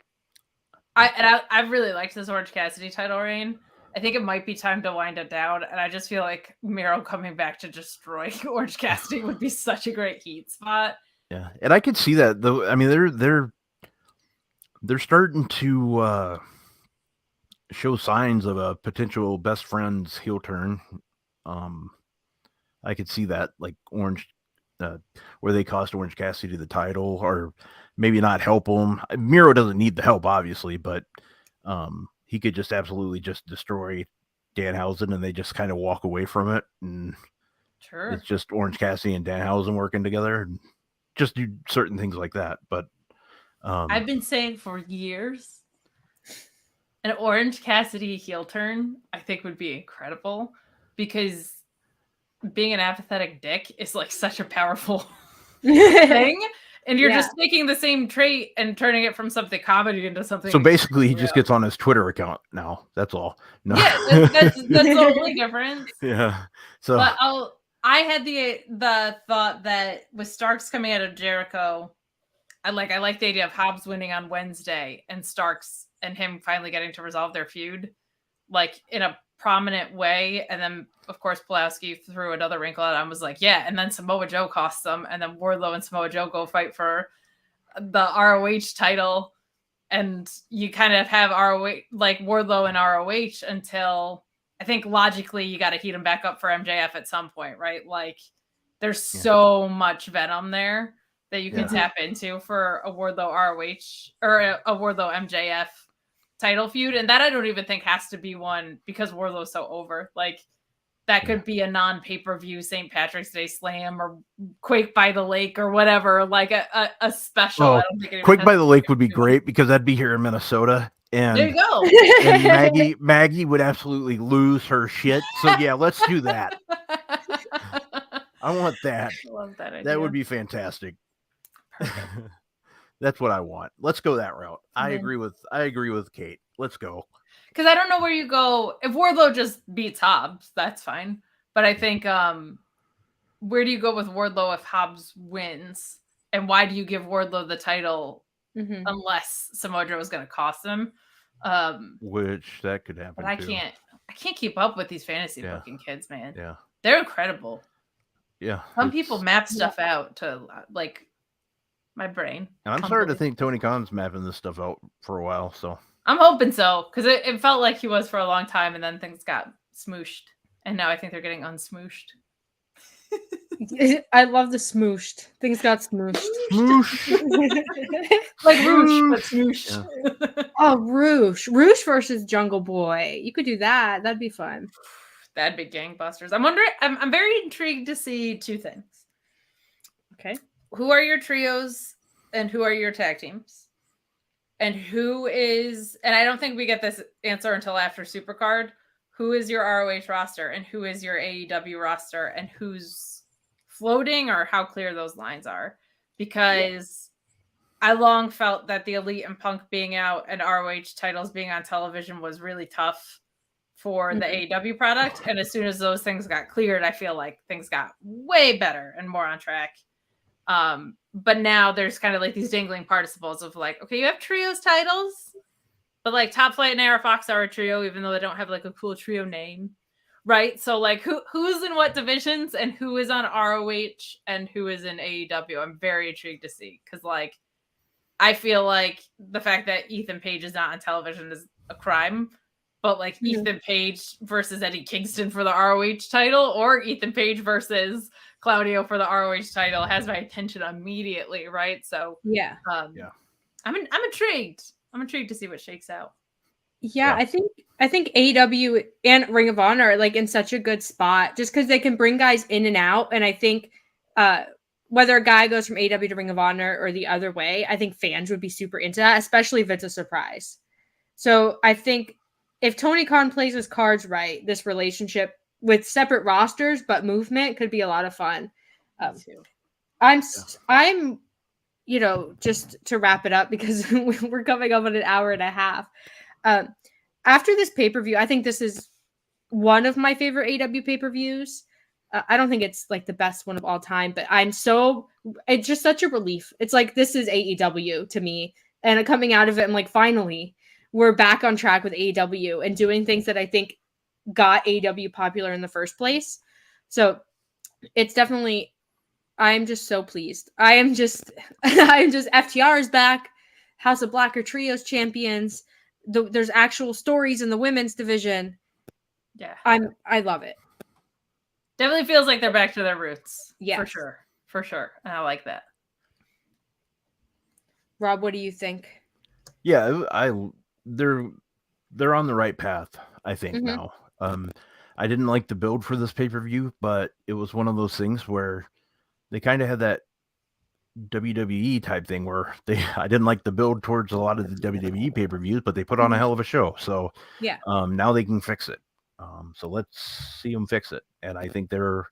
really liked this Orange Cassidy title reign. I think it might be time to wind it down, and I just feel like Miro coming back to destroy Orange Cassidy would be such a great heat spot. Yeah, and I could see that though. I mean, they're starting to show signs of a potential best friends heel turn. I could see that, like Orange, where they cost Orange Cassidy the title, or maybe not help him. Miro doesn't need the help, obviously, but he could just absolutely just destroy Danhausen, and they just kind of walk away from it, and sure, it's just Orange Cassidy and Danhausen working together, and just do certain things like that. But I've been saying for years, an Orange Cassidy heel turn, I think, would be incredible, because being an apathetic dick is like such a powerful thing, and you're just taking the same trait and turning it from something comedy into something. So basically, he just gets on his Twitter account now. That's all. No. Yeah, that's the only difference. Yeah. So, but I had the thought that with Starks coming out of Jericho, I like the idea of Hobbs winning on Wednesday and Starks and him finally getting to resolve their feud, like in a prominent way. And then, of course, Pulaski threw another wrinkle out and was like, yeah. And then Samoa Joe costs them. And then Wardlow and Samoa Joe go fight for the ROH title. And you kind of have ROH, like Wardlow and ROH, until I think logically you got to heat him back up for MJF at some point, right? Like there's so much venom there that you can tap into for a Wardlow ROH or a Wardlow MJF title feud. And that I don't even think has to be one, because Wardlow's so over. Like that could be a non-pay-per-view St. Patrick's Day Slam or Quake by the Lake or whatever, like a special. Oh, I don't think Quake by the Lake would be great, because that'd be here in Minnesota. And there you go. And Maggie would absolutely lose her shit. So yeah, let's do that. I want that. I love that idea. That would be fantastic. That's what I want. Let's go that route. I agree with Kate. Let's go. Because I don't know where you go. If Wardlow just beats Hobbs, that's fine. But I think where do you go with Wardlow if Hobbs wins? And why do you give Wardlow the title unless Samoa Joe is going to cost him? Which that could happen. But I can't keep up with these fantasy booking kids, man. Yeah. They're incredible. Yeah. Some people map stuff out to like my brain. And I'm starting to think Tony Khan's mapping this stuff out for a while. So I'm hoping so, because it felt like he was for a long time, and then things got smooshed, and now I think they're getting unsmooshed. I love the smooshed. Things got smooshed. Smoosh. Like Roosh, but smooshed. Yeah. Oh, Roosh versus Jungle Boy. You could do that. That'd be fun. That'd be gangbusters. I'm wondering. I'm very intrigued to see two things. Okay. Who are your trios and who are your tag teams? And who is, and I don't think we get this answer until after Supercard, who is your ROH roster and who is your AEW roster and who's floating, or how clear those lines are? Because I long felt that the Elite and Punk being out and ROH titles being on television was really tough for the AEW product. And as soon as those things got cleared, I feel like things got way better and more on track. But now there's kind of like these dangling participles of like, okay, you have trios titles, but like Top Flight and AR Fox are a trio, even though they don't have like a cool trio name, right? So like who's in what divisions and who is on ROH and who is in AEW? I'm very intrigued to see, because like I feel like the fact that Ethan Page is not on television is a crime, but like Ethan Page versus Eddie Kingston for the ROH title, or Ethan Page versus Claudio for the ROH title has my attention immediately, right? So I'm intrigued. I'm intrigued to see what shakes out. Yeah, I think AEW and Ring of Honor are like in such a good spot, just because they can bring guys in and out. And I think whether a guy goes from AEW to Ring of Honor or the other way, I think fans would be super into that, especially if it's a surprise. So I think if Tony Khan plays his cards right, this relationship with separate rosters but movement could be a lot of fun. I'm just to wrap it up, because we're coming up on an hour and a half. After this pay-per-view, I think this is one of my favorite AEW pay-per-views. I don't think it's like the best one of all time, but it's just such a relief. It's like, this is AEW to me. And coming out of it, I'm like, finally, we're back on track with AEW and doing things that I think got AEW popular in the first place. So it's definitely, I'm just so pleased. I'm just FTR is back. House of Black are trios champions. There's actual stories in the women's division. Yeah. I love it. Definitely feels like they're back to their roots. Yeah. For sure. And I like that. Rob, what do you think? Yeah, they're on the right path, I think, now. I didn't like the build for this pay-per-view, but it was one of those things where they kind of had that WWE type thing where I didn't like the build towards a lot of the WWE pay-per-views, but they put on a hell of a show. So Yeah. now they can fix it. So let's see them fix it. And I think they're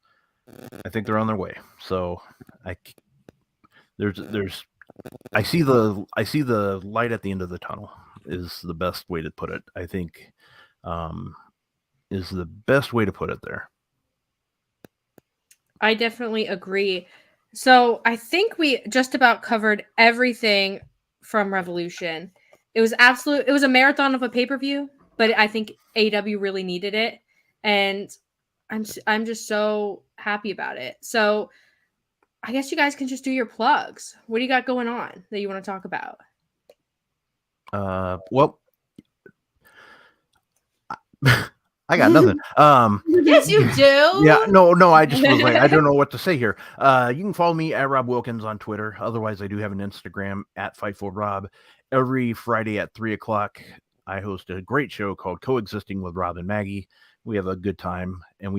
on their way. So I see the light at the end of the tunnel is the best way to put it. I think is the best way to put it there. I definitely agree. So I think we just about covered everything from Revolution. It was a marathon of a pay-per-view, but I think AEW really needed it. And I'm just so happy about it. So I guess you guys can just do your plugs. What do you got going on that you want to talk about? Well, I got nothing. Yes, you do. Yeah, no. I just was like, I don't know what to say here. You can follow me at Rob Wilkins on Twitter. Otherwise, I do have an Instagram at FightfulRob. Every Friday at 3:00, I host a great show called Coexisting with Rob and Maggie. We have a good time, and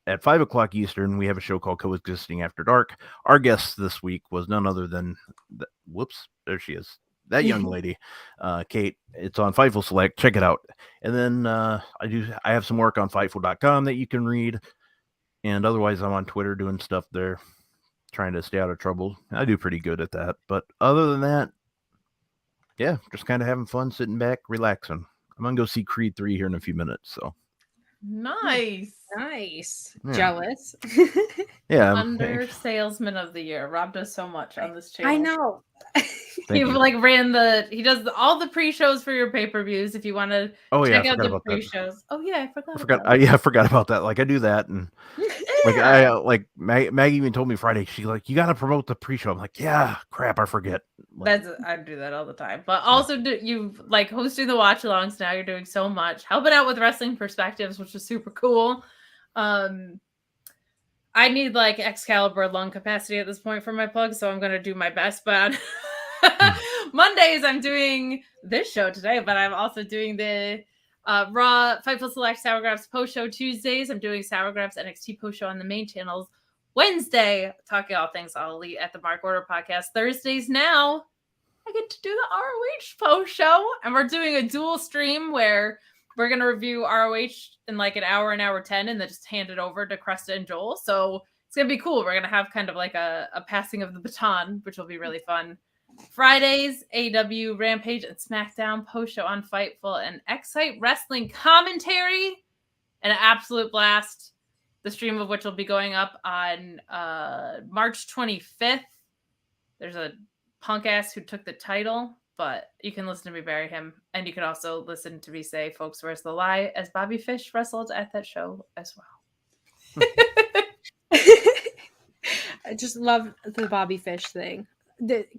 at 5:00 Eastern, we have a show called Coexisting After Dark. Our guest this week was none other than, whoops, there she is. That young lady, Kate. It's on Fightful Select. Check it out. And then I have some work on Fightful.com that you can read. And otherwise, I'm on Twitter doing stuff there, trying to stay out of trouble. I do pretty good at that. But other than that, yeah, just kind of having fun, sitting back, relaxing. I'm gonna go see Creed 3 here in a few minutes. So nice. Yeah. Jealous. Yeah, Under salesman of the year. Rob does so much on this channel. I know. He does all the pre-shows for your pay-per-views if you want to check out the pre-shows. Oh yeah, I forgot about that. Like I do that, and Maggie even told me Friday, she's like, you got to promote the pre-show. I'm like, yeah, crap, I forget. I do that all the time. But also you like hosting the watch alongs now. You're doing so much, helping out with wrestling perspectives, which is super cool. I need like Excalibur lung capacity at this point for my plug, so I'm gonna do my best. But Mondays I'm doing this show today, but I'm also doing the Raw Fightful Select Sour Grabs post show Tuesdays. I'm doing Sour Grabs NXT post show on the main channels. Wednesday, talking all things All Elite at the Mark Order podcast. Thursdays now, I get to do the ROH post show, and we're doing a dual stream where we're going to review ROH in like an hour 10, and then just hand it over to Kresta and Joel. So it's going to be cool. We're going to have kind of like a passing of the baton, which will be really fun. Fridays, AEW Rampage and SmackDown post-show on Fightful and Excite Wrestling commentary. An absolute blast. The stream of which will be going up on March 25th. There's a punk ass who took the title, but you can listen to me bury him. And you can also listen to me say, folks, where's the lie? As Bobby Fish wrestled at that show as well. I just love the Bobby Fish thing.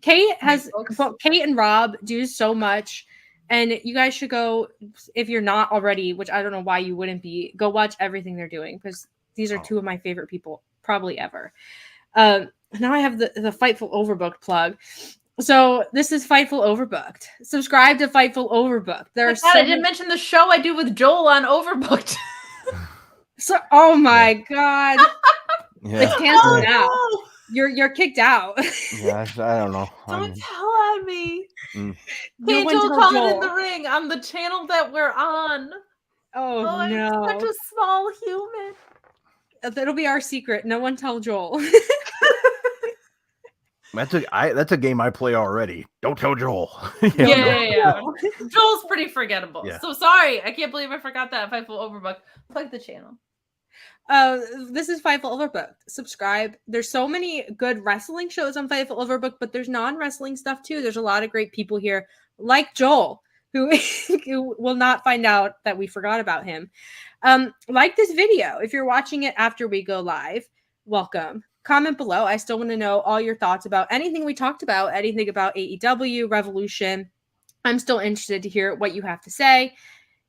Kate and Rob do so much, and you guys should go, if you're not already, which I don't know why you wouldn't be, go watch everything they're doing, because these are two of my favorite people probably ever. Now I have the Fightful Overbooked plug. So this is Fightful Overbooked. Subscribe to Fightful Overbooked. I didn't mention the show I do with Joel on Overbooked. Oh my god. Yeah. It's canceled now. You're kicked out. Yeah, I don't know. Don't tell on me. No Joel call it in the ring on the channel that we're on. Oh no. I'm such a small human. That'll be our secret. No one tell Joel. That's a game I play already. Don't tell Joel. Yeah. Joel's pretty forgettable. Yeah. So sorry. I can't believe I forgot that. Fightful Overbooked. Plug the channel. This is Fightful Overbooked. Subscribe. There's so many good wrestling shows on Fightful Overbooked, but there's non-wrestling stuff too. There's a lot of great people here, like Joel, who will not find out that we forgot about him. Like this video. If you're watching it after we go live, welcome. Comment below. I still want to know all your thoughts about anything we talked about, anything about AEW Revolution. I'm still interested to hear what you have to say.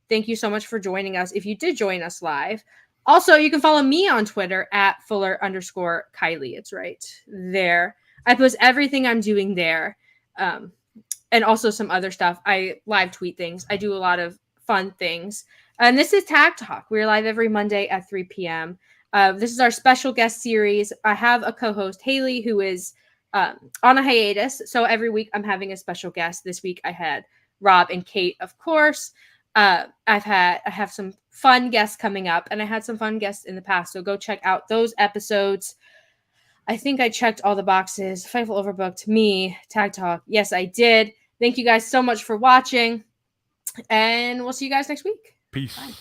Thank you so much for joining us. If you did join us live. Also, you can follow me on Twitter at Fuller_Kiley. It's right there. I post everything I'm doing there. And also some other stuff. I live tweet things. I do a lot of fun things. And this is Tag Talk. We're live every Monday at 3 p.m. This is our special guest series. I have a co-host, Haley, who is on a hiatus. So every week I'm having a special guest. This week I had Rob and Kate, of course. I have some fun guests coming up, and I had some fun guests in the past. So go check out those episodes. I think I checked all the boxes. Fightful Overbooked, me, Tag Talk. Yes, I did. Thank you guys so much for watching, and we'll see you guys next week. Peace. Bye.